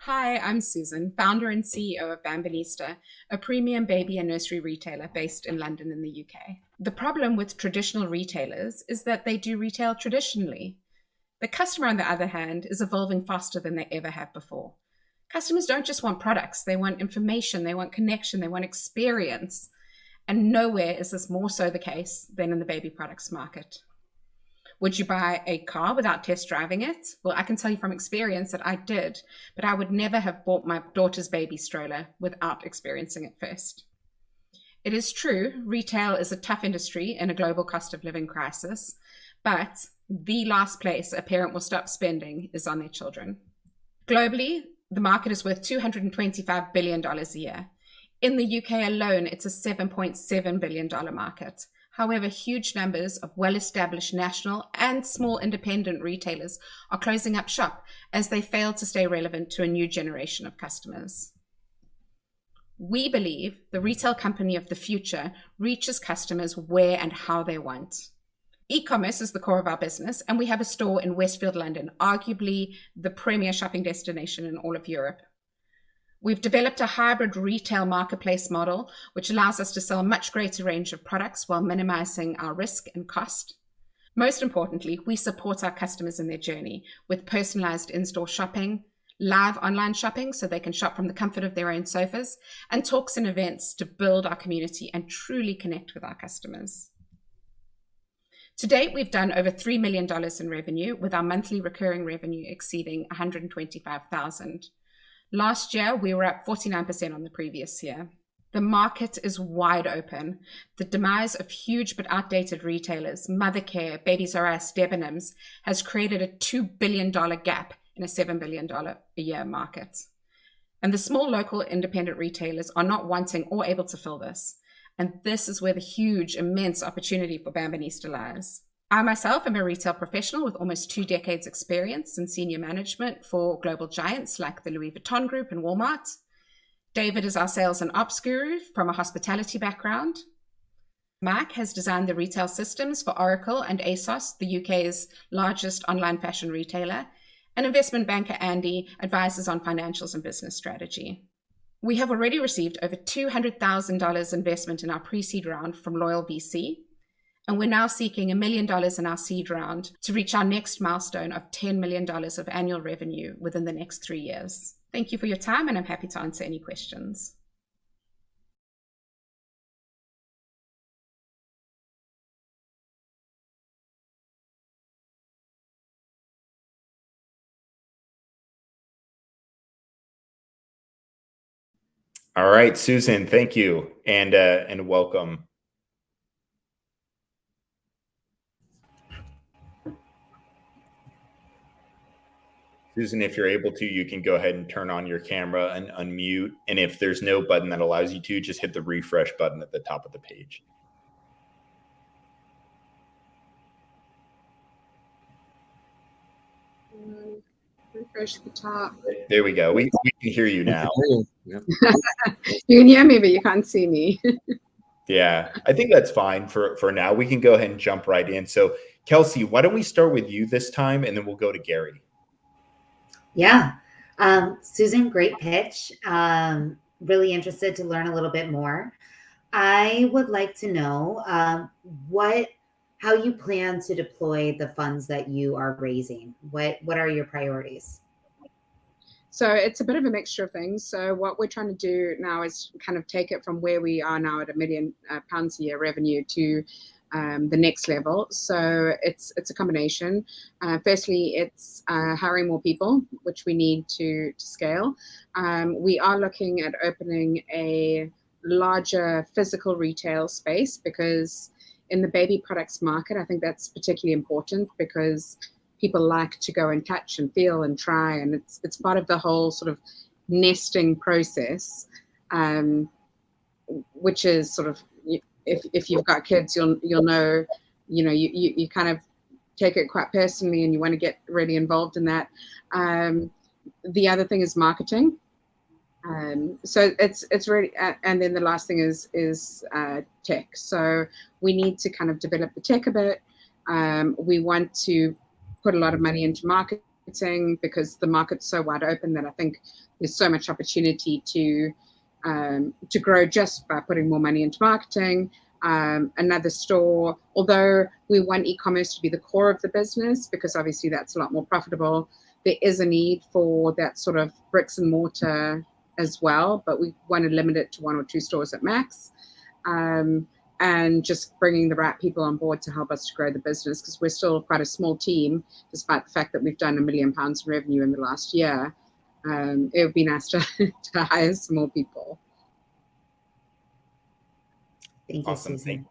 Hi, I'm Susan, founder and CEO of Bambinista, a premium baby and nursery retailer based in London in the UK. The problem with traditional retailers is that they do retail traditionally. The customer, on the other hand, is evolving faster than they ever have before. Customers don't just want products, they want information, they want connection, they want experience. And nowhere is this more so the case than in the baby products market. Would you buy a car without test driving it? Well, I can tell you from experience that I did, but I would never have bought my daughter's baby stroller without experiencing it first. It is true, retail is a tough industry in a global cost of living crisis, but the last place a parent will stop spending is on their children. Globally, the market is worth $225 billion a year. In the UK alone, it's a $7.7 billion market. However, huge numbers of well-established national and small independent retailers are closing up shop as they fail to stay relevant to a new generation of customers. We believe the retail company of the future reaches customers where and how they want. E-commerce is the core of our business, and we have a store in Westfield, London, arguably the premier shopping destination in all of Europe. We've developed a hybrid retail marketplace model, which allows us to sell a much greater range of products while minimizing our risk and cost. Most importantly, we support our customers in their journey with personalized in-store shopping, live online shopping so they can shop from the comfort of their own sofas, and talks and events to build our community and truly connect with our customers. To date, we've done over $3 million in revenue, with our monthly recurring revenue exceeding $125,000. Last year, we were up 49% on the previous year. The market is wide open. The demise of huge but outdated retailers, Mothercare, Babies R Us, Debenhams, has created a $2 billion gap in a $7 billion a year market. And the small local independent retailers are not wanting or able to fill this. And this is where the huge, immense opportunity for Bambinista lies. I myself am a retail professional with almost 2 decades experience in senior management for global giants like the Louis Vuitton Group and Walmart. David is our sales and ops guru from a hospitality background. Mike has designed the retail systems for Oracle and ASOS, the UK's largest online fashion retailer. And investment banker Andy advises on financials and business strategy. We have already received over $200,000 investment in our pre-seed round from Loyal VC. And we're now seeking $1 million in our seed round to reach our next milestone of $10 million of annual revenue within the next 3 years. Thank you for your time, and I'm happy to answer any questions. All right, Susan, thank you, and welcome. Susan, if you're able to, you can go ahead and turn on your camera and unmute. And if there's no button that allows you to, just hit the refresh button at the top of the page. Refresh the top. There we go. We can hear you now. You can hear me, but you can't see me. Yeah, I think that's fine for now. We can go ahead and jump right in. So, Kelsey, why don't we start with you this time, and then we'll go to Gary. Yeah. Susan, great pitch. Really interested to learn a little bit more. I would like to know how you plan to deploy the funds that you are raising. What are your priorities? So it's a bit of a mixture of things. So what we're trying to do now is kind of take it from where we are now at £1 million a year revenue to the next level. So it's a combination. Firstly, it's hiring more people, which we need to scale. We are looking at opening a larger physical retail space, because in the baby products market, I think that's particularly important, because people like to go and touch and feel and try, and it's part of the whole sort of nesting process, which is sort of, if you've got kids, you'll know, you kind of take it quite personally, and you want to get really involved in that. The other thing is marketing. So it's really, and then the last thing is tech. So we need to kind of develop the tech a bit. We want to put a lot of money into marketing, because the market's so wide open that I think there's so much opportunity to grow just by putting more money into marketing. Another store, although we want e-commerce to be the core of the business, because obviously that's a lot more profitable, there is a need for that sort of bricks and mortar as well, but we want to limit it to 1 or 2 stores at max, and just bringing the right people on board to help us to grow the business, because we're still quite a small team, despite the fact that we've done £1 million in revenue in the last year. It would be nice to hire some more people. Thank you, Awesome. Susan.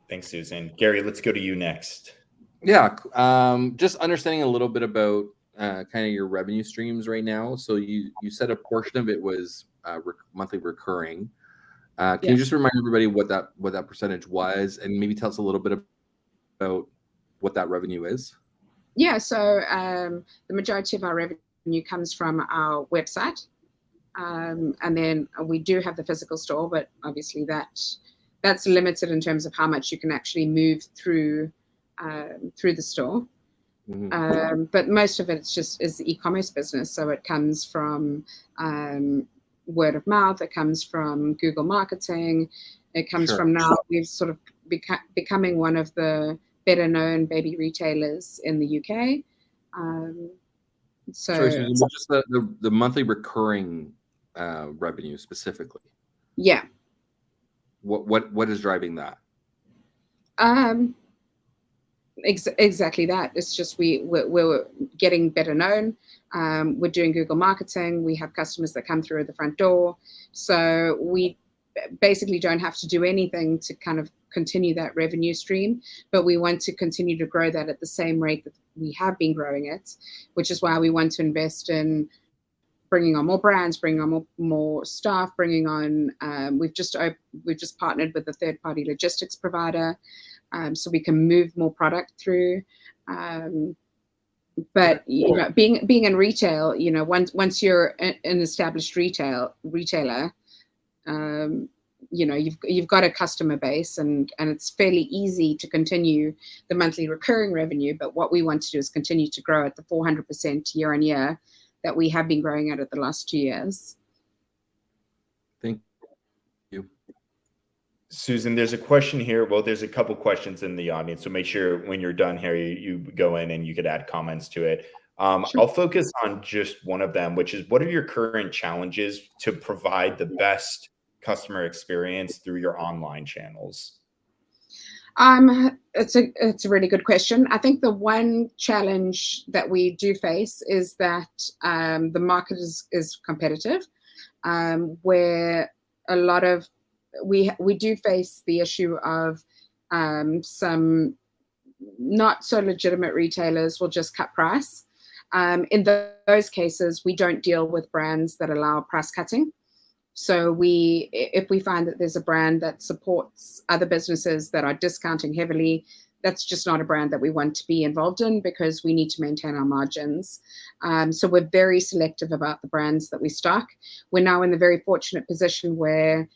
Thanks, Susan. Gary, let's go to you next. Yeah, just understanding a little bit about kind of your revenue streams right now. So you said a portion of it was monthly recurring. Can you just remind everybody what that percentage was, and maybe tell us a little bit about what that revenue is? Yeah, so the majority of our revenue comes from our website, and then we do have the physical store, but obviously that's limited in terms of how much you can actually move through the store. Mm-hmm. But most of it is the e-commerce business, so it comes from word of mouth, it comes from Google marketing, it comes from now we've sort of becoming one of the better known baby retailers in the UK. Sorry, Susan, just the monthly recurring revenue specifically. Yeah. What is driving that? Exactly that. It's just we're getting better known. We're doing Google marketing. We have customers that come through the front door. So we basically don't have to do anything to kind of continue that revenue stream, but we want to continue to grow that at the same rate that we have been growing it, which is why we want to invest in bringing on more brands, bringing on more staff, bringing on, we've just partnered with a third-party logistics provider, so we can move more product through. But you know, being in retail, you know, once you're an established retailer, you know, you've got a customer base, and it's fairly easy to continue the monthly recurring revenue. But what we want to do is continue to grow at the 400% year on year that we have been growing at the last 2 years. Thank you. Susan, there's a question here. Well, there's a couple questions in the audience, so make sure when you're done here, you go in and you could add comments to it. Sure. I'll focus on just one of them, which is, what are your current challenges to provide the best customer experience through your online channels? It's a really good question. I think the one challenge that we do face is that the market is competitive, where a lot of we do face the issue of some not so legitimate retailers will just cut price. In those cases, we don't deal with brands that allow price cutting. So if we find that there's a brand that supports other businesses that are discounting heavily, that's just not a brand that we want to be involved in, because we need to maintain our margins. So we're very selective about the brands that we stock. We're now in the very fortunate position where,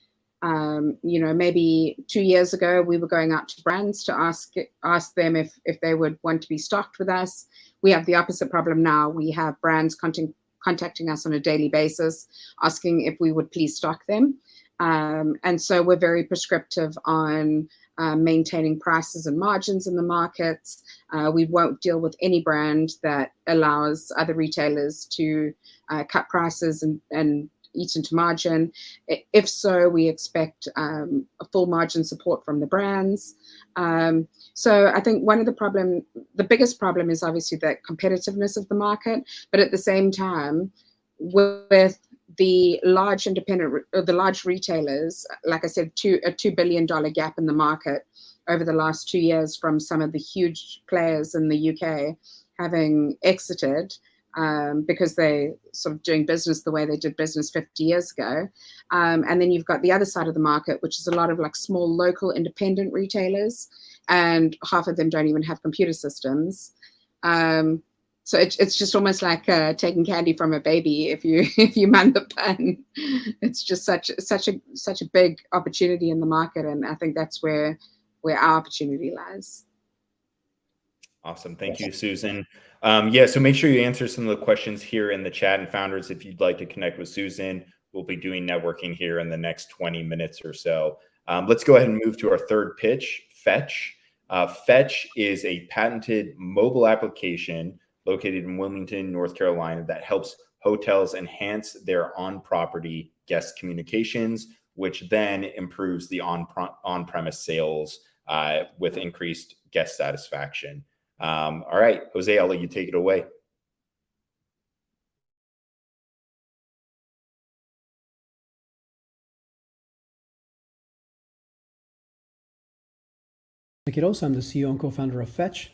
you know, maybe 2 years ago, we were going out to brands to ask them if they would want to be stocked with us. We have the opposite problem now. We have brands contacting us on a daily basis, asking if we would please stock them. And so we're very prescriptive on maintaining prices and margins in the market. We won't deal with any brand that allows other retailers to cut prices and eat into margin. If so, we expect a full margin support from the brands. So I think the biggest problem is obviously the competitiveness of the market, but at the same time, with the large retailers, like I said, a $2 billion gap in the market over the last 2 years from some of the huge players in the UK having exited, because they sort of doing business the way they did business 50 years ago. And then you've got the other side of the market, which is a lot of like small local independent retailers, and half of them don't even have computer systems. So it's just almost like taking candy from a baby, if you mind the pun. It's just such a big opportunity in the market, and I think that's where our opportunity lies. Awesome. Thank you, Susan. Yeah, so make sure you answer some of the questions here in the chat. And founders, if you'd like to connect with Susan, we'll be doing networking here in the next 20 minutes or so. Let's go ahead and move to our third pitch, Fetch. Fetch is a patented mobile application located in Wilmington, North Carolina, that helps hotels enhance their on-property guest communications, which then improves the on-premise sales with increased guest satisfaction. All right, Jose, I'll let you take it away. Kidos. I'm the CEO and co-founder of Fetch.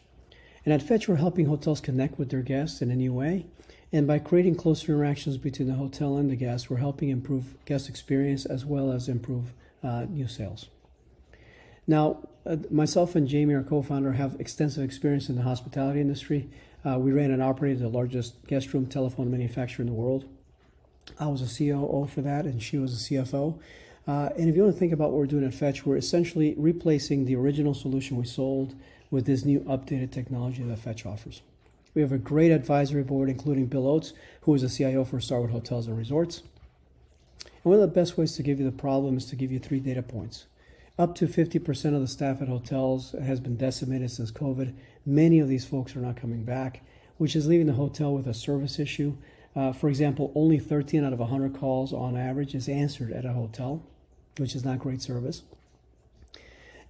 And at Fetch, we're helping hotels connect with their guests in a new way. And by creating closer interactions between the hotel and the guests, we're helping improve guest experience as well as improve new sales. Now, myself and Jamie, our co-founder, have extensive experience in the hospitality industry. We ran and operated the largest guest room telephone manufacturer in the world. I was a COO for that, and she was a CFO. And if you want to think about what we're doing at Fetch, we're essentially replacing the original solution we sold with this new updated technology that Fetch offers. We have a great advisory board, including Bill Oates, who is a CIO for Starwood Hotels and Resorts. And one of the best ways to give you the problem is to give you 3 data points. Up to 50% of the staff at hotels has been decimated since COVID. Many of these folks are not coming back, which is leaving the hotel with a service issue. For example, only 13 out of 100 calls on average is answered at a hotel, which is not great service.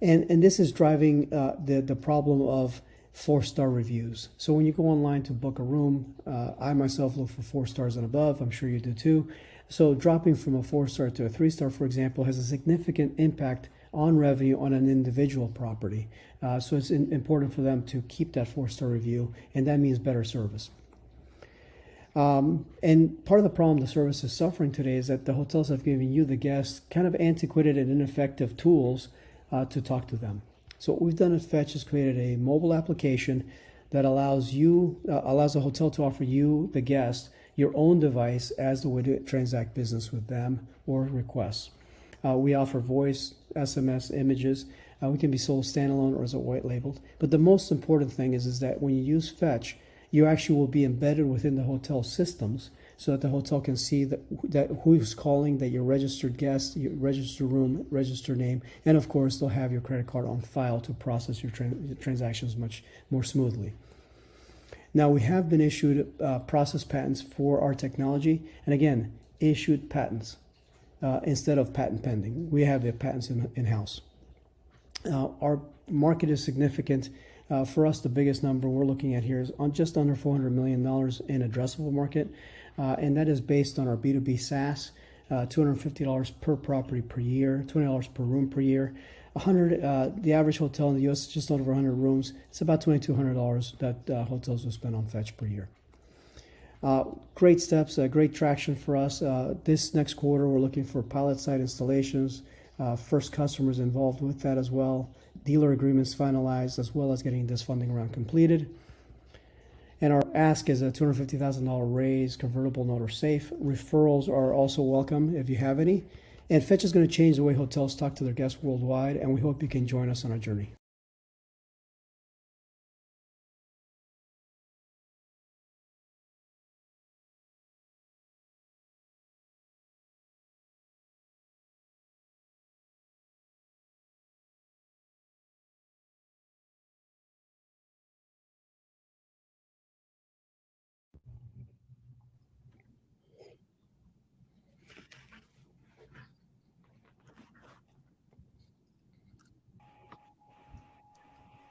And this is driving the problem of 4-star reviews. So when you go online to book a room, I myself look for 4 stars and above. I'm sure you do too. So dropping from a 4-star to a 3-star, for example, has a significant impact on revenue on an individual property. So it's important for them to keep that 4-star review, and that means better service. And part of the problem the service is suffering today is that the hotels have given you, the guests, kind of antiquated and ineffective tools to talk to them. So what we've done at Fetch is created a mobile application that allows the hotel to offer you, the guest, your own device as the way to transact business with them or requests. We offer voice, SMS, images. We can be sold standalone or as a white labeled. But the most important thing is that when you use Fetch, you actually will be embedded within the hotel systems so that the hotel can see that who's calling, that your registered guest, your registered room, registered name, and of course they'll have your credit card on file to process your transactions much more smoothly. Now we have been issued process patents for our technology, and again, issued patents instead of patent pending. We have the patents in-house. Our market is significant. For us, the biggest number we're looking at here is on just under $400 million in addressable market, and that is based on our B2B SaaS, $250 per property per year, $20 per room per year. The average hotel in the U.S. is just over 100 rooms. It's about $2,200 that hotels will spend on Fetch per year. Great steps, great traction for us. This next quarter, we're looking for pilot site installations, first customers involved with that as well, dealer agreements finalized, as well as getting this funding round completed. And our ask is a $250,000 raise, convertible note or safe. Referrals are also welcome if you have any. And Fetch is going to change the way hotels talk to their guests worldwide, and we hope you can join us on our journey.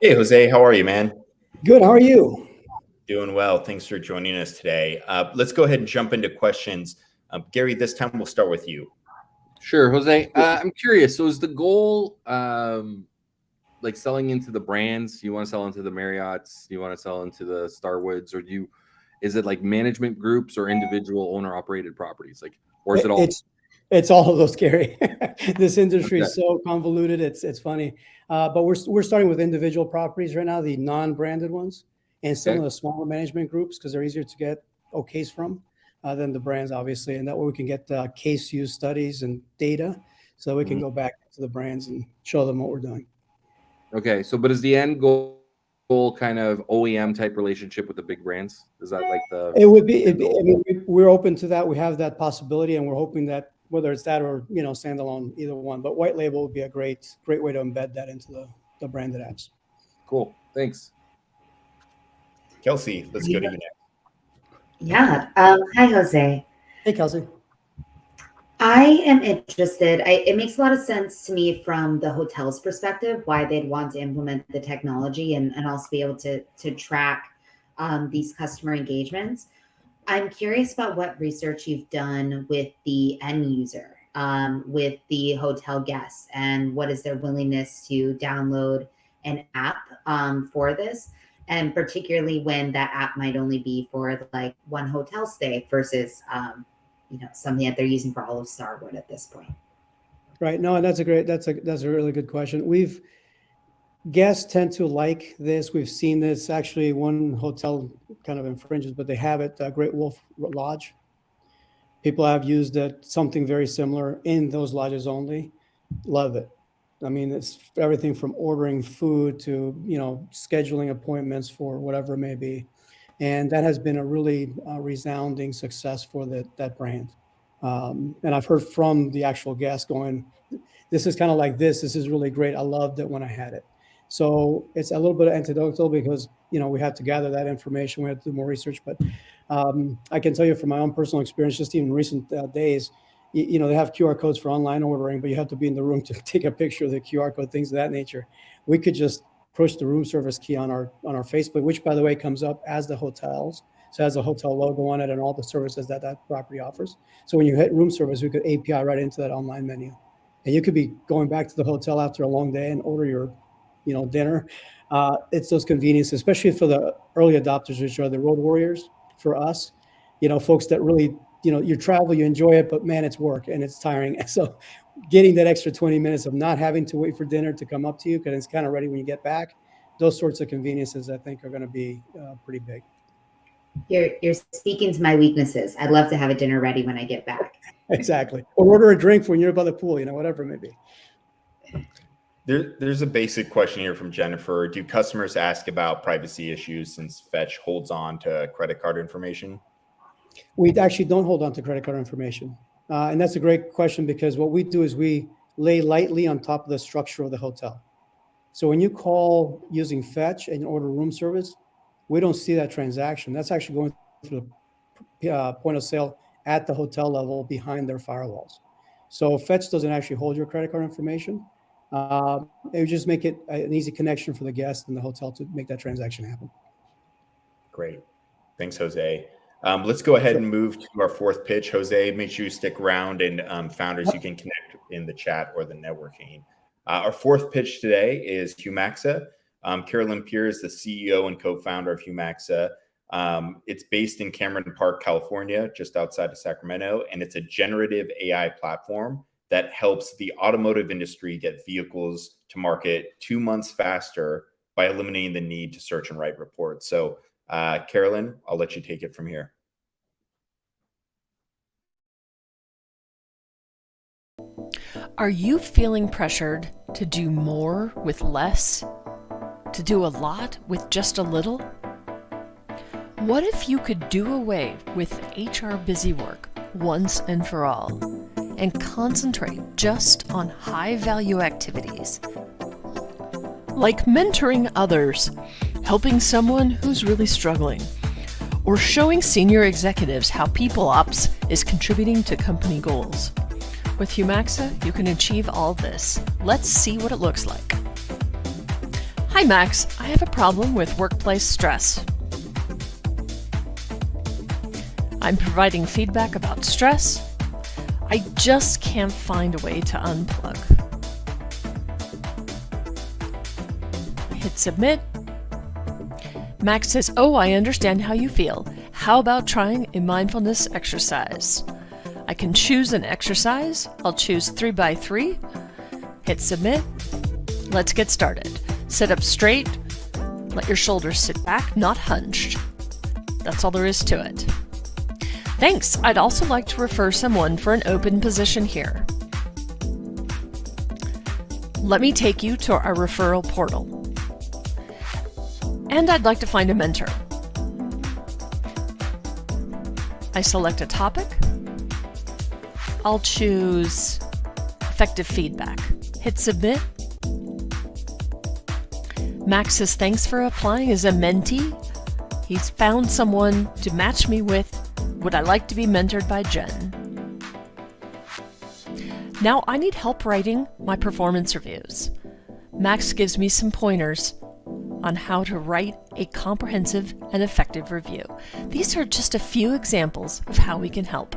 Hey, Jose, how are you, man? Good. How are you? Doing well. Thanks for joining us today. Let's go ahead and jump into questions. Gary, this time we'll start with you. Sure, Jose. I'm curious. So is the goal like selling into the brands? You want to sell into the Marriotts? You want to sell into the Starwoods? Or is it like management groups or individual owner-operated properties? Like, or is it all? It's all of those, Gary. This industry is so convoluted. It's funny. But we're starting with individual properties right now, the non-branded ones, and some of the smaller management groups because they're easier to get okays from than the brands, obviously. And that way we can get case use studies and data so we can go back to the brands and show them what we're doing. Okay. So, but is the end goal kind of OEM type relationship with the big brands? Is that like the? It would be. I mean, we're open to that. We have that possibility, and we're hoping that whether it's that or standalone, either one. But white label would be a great way to embed that into the branded apps. Cool. Thanks. Kelsey, let's go to you next. Yeah. Hi, Jose. Hey, Kelsey. I am interested. It makes a lot of sense to me from the hotel's perspective why they'd want to implement the technology and also be able to track these customer engagements. I'm curious about what research you've done with the end user, with the hotel guests, and what is their willingness to download an app for this, and particularly when that app might only be for like one hotel stay versus something that they're using for all of Starwood at this point. Right. No, that's a really good question. Guests tend to like this. We've seen this. Actually, one hotel kind of infringes, but they have it, Great Wolf Lodge. People have used it, something very similar in those lodges only. Love it. I mean, it's everything from ordering food to, scheduling appointments for whatever it may be. And that has been a really resounding success for that brand. And I've heard from the actual guests going, this is kind of like this is really great. I loved it when I had it. So it's a little bit anecdotal because, we have to gather that information. We have to do more research. But I can tell you from my own personal experience, just even recent days, they have QR codes for online ordering, but you have to be in the room to take a picture of the QR code, things of that nature. We could just push the room service key on our Facebook, which, by the way, comes up as the hotels. So it has a hotel logo on it and all the services that property offers. So when you hit room service, we could API right into that online menu. And you could be going back to the hotel after a long day and order your, dinner. It's those conveniences, especially for the early adopters, which are the road warriors for us, folks that really, you travel, you enjoy it, but man, it's work and it's tiring. So getting that extra 20 minutes of not having to wait for dinner to come up to you because it's kind of ready when you get back, those sorts of conveniences, I think, are going to be pretty big. You're speaking to my weaknesses. I'd love to have a dinner ready when I get back. Exactly. Or order a drink when you're by the pool, whatever it may be. There's a basic question here from Jennifer. Do customers ask about privacy issues since Fetch holds on to credit card information? We actually don't hold on to credit card information. And that's a great question because what we do is we lay lightly on top of the structure of the hotel. So when you call using Fetch and order room service, we don't see that transaction. That's actually going through the point of sale at the hotel level behind their firewalls. So Fetch doesn't actually hold your credit card information. It would just make it an easy connection for the guest and the hotel to make that transaction happen. Great. Thanks, Jose. Let's go ahead and move to our fourth pitch. Jose, make sure you stick around, and founders, you can connect in the chat or the networking. Our fourth pitch today is Humaxa. Carolyn Peer is the CEO and co-founder of Humaxa. It's based in Cameron Park, California, just outside of Sacramento, and it's a generative AI platform that helps the automotive industry get vehicles to market 2 months faster by eliminating the need to search and write reports. So, Carolyn, I'll let you take it from here. Are you feeling pressured to do more with less? To do a lot with just a little? What if you could do away with HR busy work once and for all and concentrate just on high-value activities? Like mentoring others, helping someone who's really struggling, or showing senior executives how people ops is contributing to company goals. With Humaxa, you can achieve all this. Let's see what it looks like. Hi Max, I have a problem with workplace stress. I'm providing feedback about stress. I just can't find a way to unplug. Hit submit. Max says, oh, I understand how you feel. How about trying a mindfulness exercise? I can choose an exercise. I'll choose 3x3. Hit submit. Let's get started. Sit up straight. Let your shoulders sit back, not hunched. That's all there is to it. Thanks. I'd also like to refer someone for an open position here. Let me take you to our referral portal. And I'd like to find a mentor. I select a topic. I'll choose effective feedback. Hit submit. Max says thanks for applying as a mentee. He's found someone to match me with. Would I like to be mentored by Jen? Now I need help writing my performance reviews. Max gives me some pointers on how to write a comprehensive and effective review. These are just a few examples of how we can help.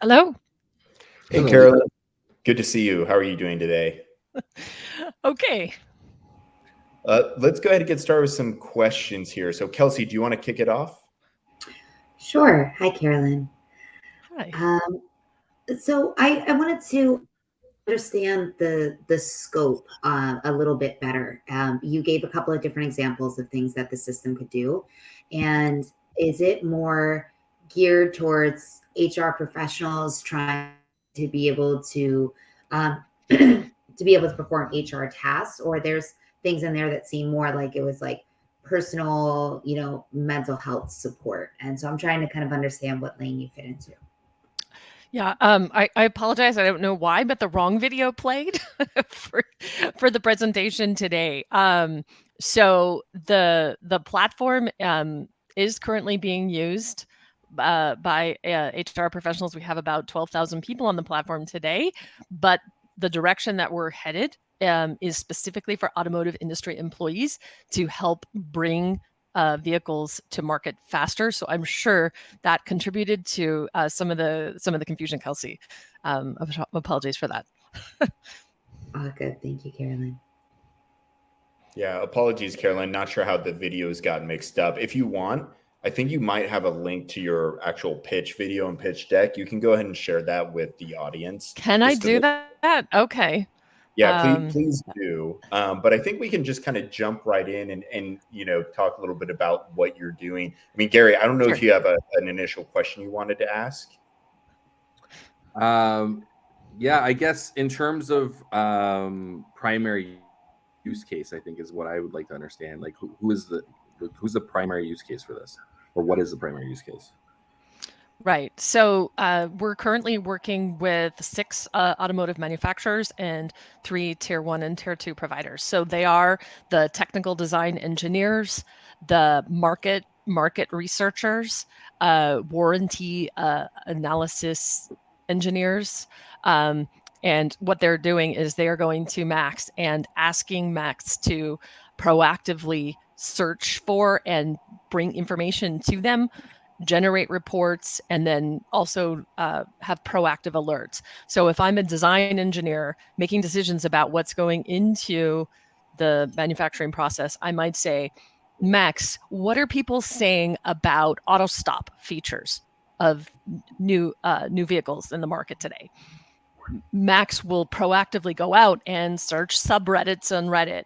Hello. Hey, Hello. Carolyn. Good to see you. How are you doing today? Okay. Let's go ahead and get started with some questions here. So, Kelsey, do you want to kick it off? Sure. Hi, Carolyn. Hi. So I wanted to understand the scope a little bit better. You gave a couple of different examples of things that the system could do. And is it more geared towards HR professionals trying to be able to perform HR tasks, or there's things in there that seem more like it was like personal, mental health support? And so I'm trying to kind of understand what lane you fit into. Yeah, I apologize. I don't know why, but the wrong video played for the presentation today. So the platform is currently being used by HR professionals. We have about 12,000 people on the platform today, but the direction that we're headed is specifically for automotive industry employees to help bring vehicles to market faster. So I'm sure that contributed to some of the confusion, Kelsey. Apologies for that. Oh, good. Thank you, Carolyn. Yeah, apologies, Caroline. Not sure how the videos got mixed up. If you want, I think you might have a link to your actual pitch video and pitch deck. You can go ahead and share that with the audience. Can I do that? Okay. Yeah, please do. But I think we can just kind of jump right in and talk a little bit about what you're doing. I mean, Gary, I don't know if you have an initial question you wanted to ask. Yeah, I guess in terms of primary use case, I think is what I would like to understand. Like, who's the primary use case for this, or what is the primary use case? Right. So we're currently working with 6 automotive manufacturers and 3 tier 1 and tier 2 providers. So they are the technical design engineers, the market researchers, warranty analysis engineers. And what they're doing is they are going to Max and asking Max to proactively search for and bring information to them, generate reports, and then also have proactive alerts. So if I'm a design engineer making decisions about what's going into the manufacturing process, I might say, Max, what are people saying about auto stop features of new vehicles in the market today? Max will proactively go out and search subreddits on Reddit.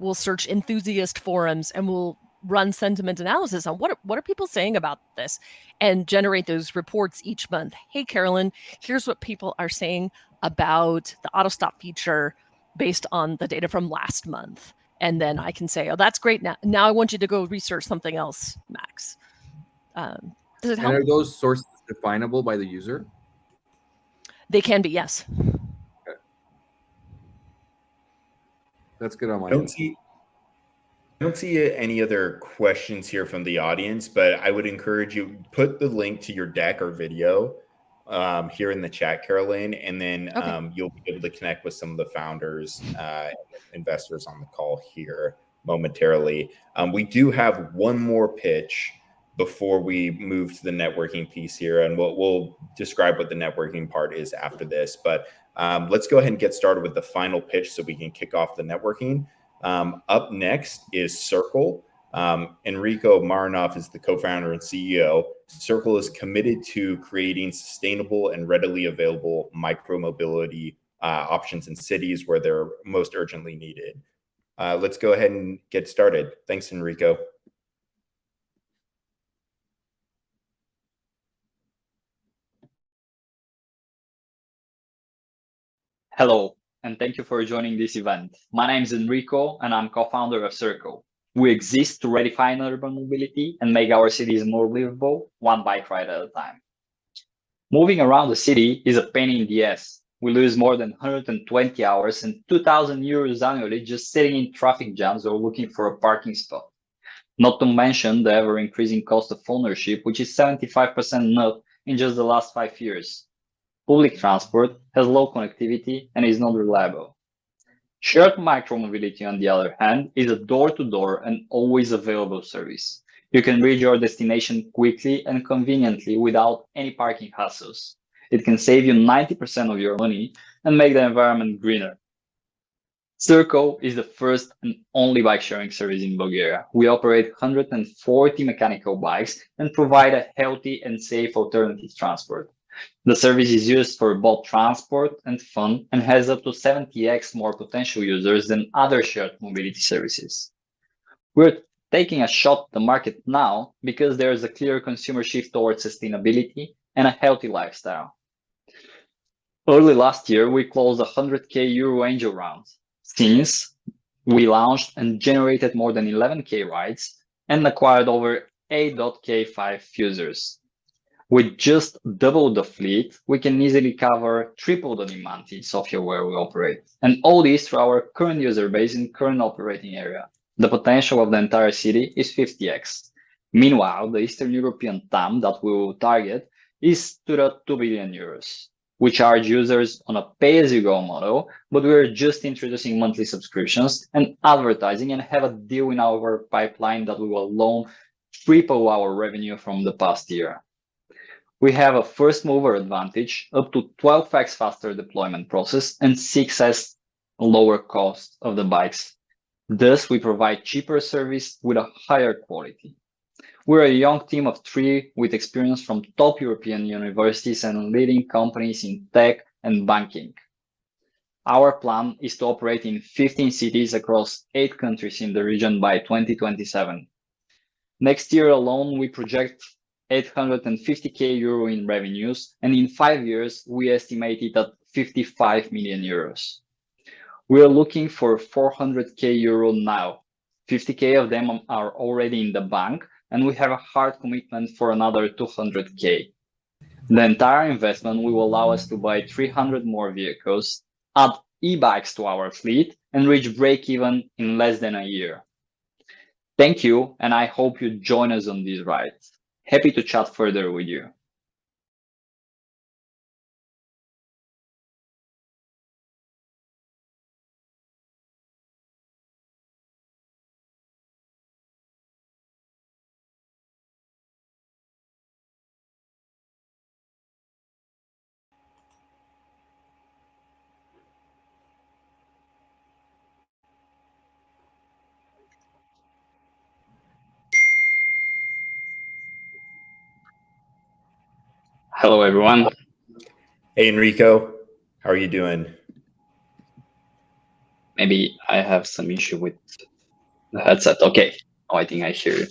We'll search enthusiast forums, and we'll run sentiment analysis on what are people saying about this, and generate those reports each month. Hey, Carolyn, here's what people are saying about the auto stop feature based on the data from last month. And then I can say, oh, that's great. Now I want you to go research something else, Max. Does it help? And are those sources definable by the user? They can be, yes. Okay. That's good on my end. I don't see any other questions here from the audience, but I would encourage you, put the link to your deck or video here in the chat, Caroline, and then you'll be able to connect with some of the founders, investors on the call here momentarily. We do have one more pitch before we move to the networking piece here, and we'll describe what the networking part is after this. But let's go ahead and get started with the final pitch so we can kick off the networking. Up next is Cyrcl. Enrico Marinov is the co-founder and CEO. Cyrcl is committed to creating sustainable and readily available micro-mobility options in cities where they're most urgently needed. Let's go ahead and get started. Thanks, Enrico. Hello, and thank you for joining this event. My name is Enrico, and I'm co-founder of Cyrcl. We exist to redefine urban mobility and make our cities more livable, one bike ride at a time. Moving around the city is a pain in the ass. We lose more than 120 hours and 2,000 euros annually just sitting in traffic jams or looking for a parking spot. Not to mention the ever-increasing cost of ownership, which is 75% up in just the last 5 years. Public transport has low connectivity and is not reliable. Shared micromobility, on the other hand, is a door-to-door and always available service. You can reach your destination quickly and conveniently without any parking hassles. It can save you 90% of your money and make the environment greener. Cyrcl is the first and only bike sharing service in Bulgaria. We operate 140 mechanical bikes and provide a healthy and safe alternative transport. The service is used for both transport and fun and has up to 70x more potential users than other shared mobility services. We're taking a shot at the market now because there is a clear consumer shift towards sustainability and a healthy lifestyle. Early last year, we closed a 100k euro angel round. Since we launched and generated more than 11k rides and acquired over 8.k5 users. With just double the fleet, we can easily cover triple the demand in Sofia where we operate. And all this through our current user base in current operating area. The potential of the entire city is 50x. Meanwhile, the Eastern European TAM that we will target is to the 2 billion euros. We charge users on a pay-as-you-go model, but we're just introducing monthly subscriptions and advertising and have a deal in our pipeline that will alone triple our revenue from the past year. We have a first mover advantage, up to 12x faster deployment process and 6x lower cost of the bikes. Thus, we provide cheaper service with a higher quality. We're a young team of 3 with experience from top European universities and leading companies in tech and banking. Our plan is to operate in 15 cities across 8 countries in the region by 2027. Next year alone, we project 850k euro in revenues, and in 5 years, we estimate it at 55 million euros. We are looking for 400k euro now. 50k of them are already in the bank, and we have a hard commitment for another 200k. The entire investment will allow us to buy 300 more vehicles, add e-bikes to our fleet, and reach break-even in less than a year. Thank you, and I hope you join us on this ride. Happy to chat further with you. Hello, everyone. Hey, Enrico. How are you doing? Maybe I have some issue with the headset. Okay. Oh, I think I hear you.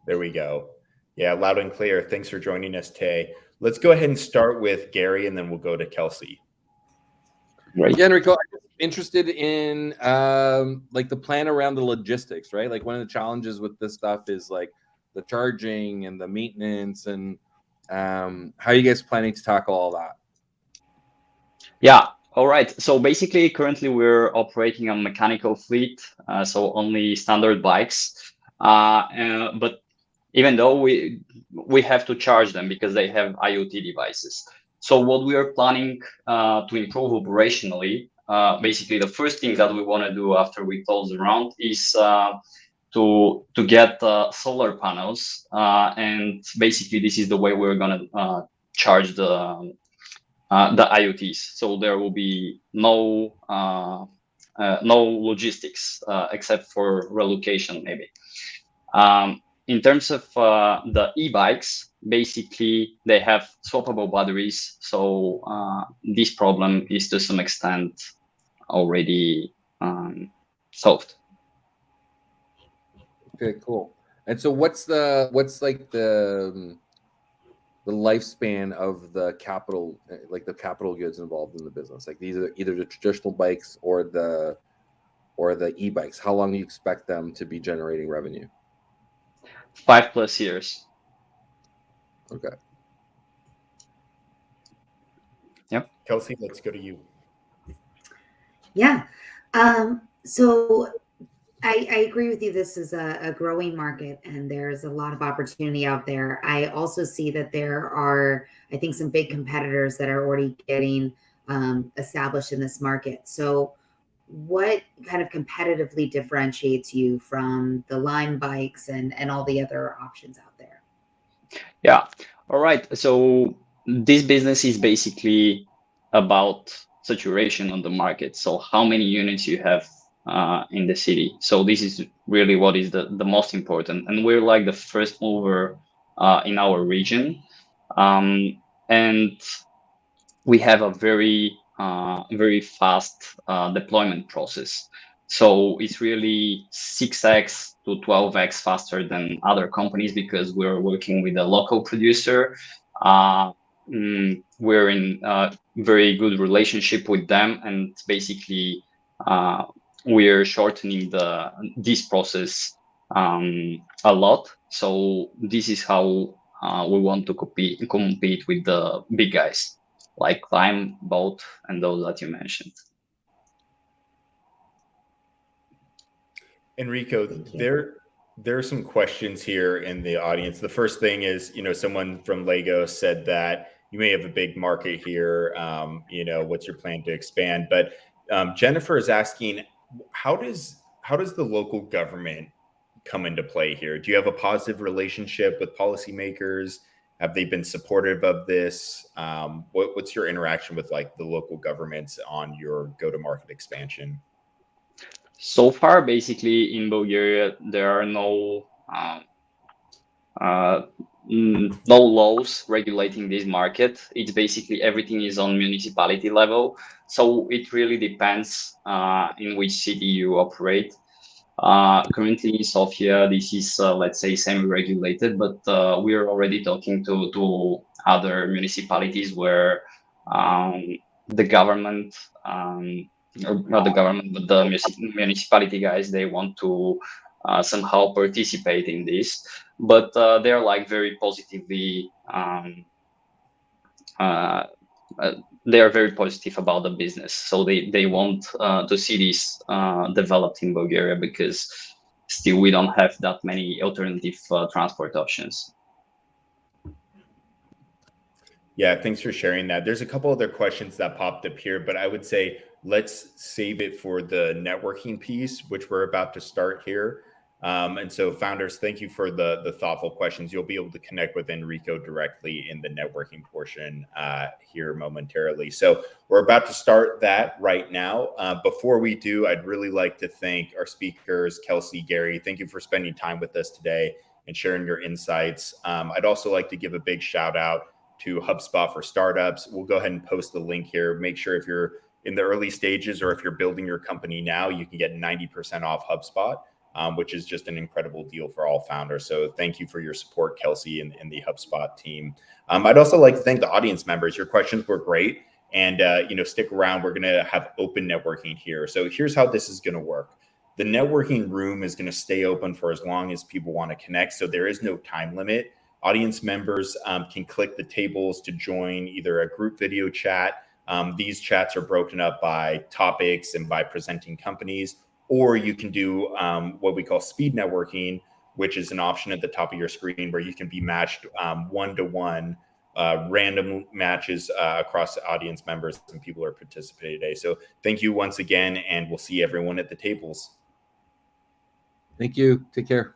There we go. Yeah, loud and clear. Thanks for joining us today. Let's go ahead and start with Gary, and then we'll go to Kelsey. Right. Yeah, Enrico, I'm interested in like the plan around the logistics, right? Like one of the challenges with this stuff is like the charging and the maintenance, and how are you guys planning to tackle all that? Yeah. All right. So basically, currently we're operating a mechanical fleet, so only standard bikes. But even though we have to charge them because they have IoT devices. So what we are planning to improve operationally, basically the first thing that we want to do after we close the round is to get solar panels, and basically this is the way we're gonna charge the IoTs. So there will be no logistics except for relocation, maybe. In terms of the e-bikes, basically they have swappable batteries, so this problem is to some extent already solved. Okay, cool. And so what's like the lifespan of the capital, like the capital goods involved in the business? Like these are either the traditional bikes or the e-bikes. How long do you expect them to be generating revenue? 5+ years. Okay. Yep. Kelsey, let's go to you. Yeah. So I agree with you. This is a growing market and there's a lot of opportunity out there. I also see that there are, I think, some big competitors that are already getting established in this market. So what kind of competitively differentiates you from the Lime bikes and all the other options out there? Yeah. All right. So this business is basically about saturation on the market. So how many units you have in the city. So this is really what is the most important. And we're like the first mover in our region. And we have a very fast deployment process. So it's really 6x to 12x faster than other companies because we're working with a local producer. We're in a very good relationship with them, and basically we're shortening this process a lot. So this is how we want to compete with the big guys like Climb, Boat, and those that you mentioned. Enrico, there are some questions here in the audience. The first thing is, someone from Lagos said that you may have a big market here. What's your plan to expand? But Jennifer is asking, how does the local government come into play here? Do you have a positive relationship with policymakers? Have they been supportive of this? What's your interaction with like the local governments on your go-to-market expansion? So far, basically in Bulgaria, there are no laws regulating this market. It's basically everything is on municipality level. So it really depends in which city you operate. Currently in Sofia, this is, let's say, semi-regulated, but we are already talking to other municipalities where the government, or not the government, but the municipality guys, they want to somehow participate in this. But they're like very positively, they are very positive about the business. So they want to see this developed in Bulgaria because still we don't have that many alternative transport options. Yeah, thanks for sharing that. There's a couple other questions that popped up here, but I would say let's save it for the networking piece, which we're about to start here. And so founders, thank you for the thoughtful questions. You'll be able to connect with Enrico directly in the networking portion here momentarily. So we're about to start that right now. Before we do, I'd really like to thank our speakers, Kelsey, Gary. Thank you for spending time with us today and sharing your insights. I'd also like to give a big shout out to HubSpot for startups. We'll go ahead and post the link here. Make sure if you're in the early stages or if you're building your company now, you can get 90% off HubSpot. Which is just an incredible deal for all founders. So thank you for your support, Kelsey, and the HubSpot team. I'd also like to thank the audience members. Your questions were great. And, stick around. We're going to have open networking here. So here's how this is going to work. The networking room is going to stay open for as long as people want to connect. So there is no time limit. Audience members can click the tables to join either a group video chat. These chats are broken up by topics and by presenting companies. Or you can do what we call speed networking, which is an option at the top of your screen where you can be matched one-to-one, random matches across the audience members and people are participating today. So thank you once again, and we'll see everyone at the tables. Thank you. Take care.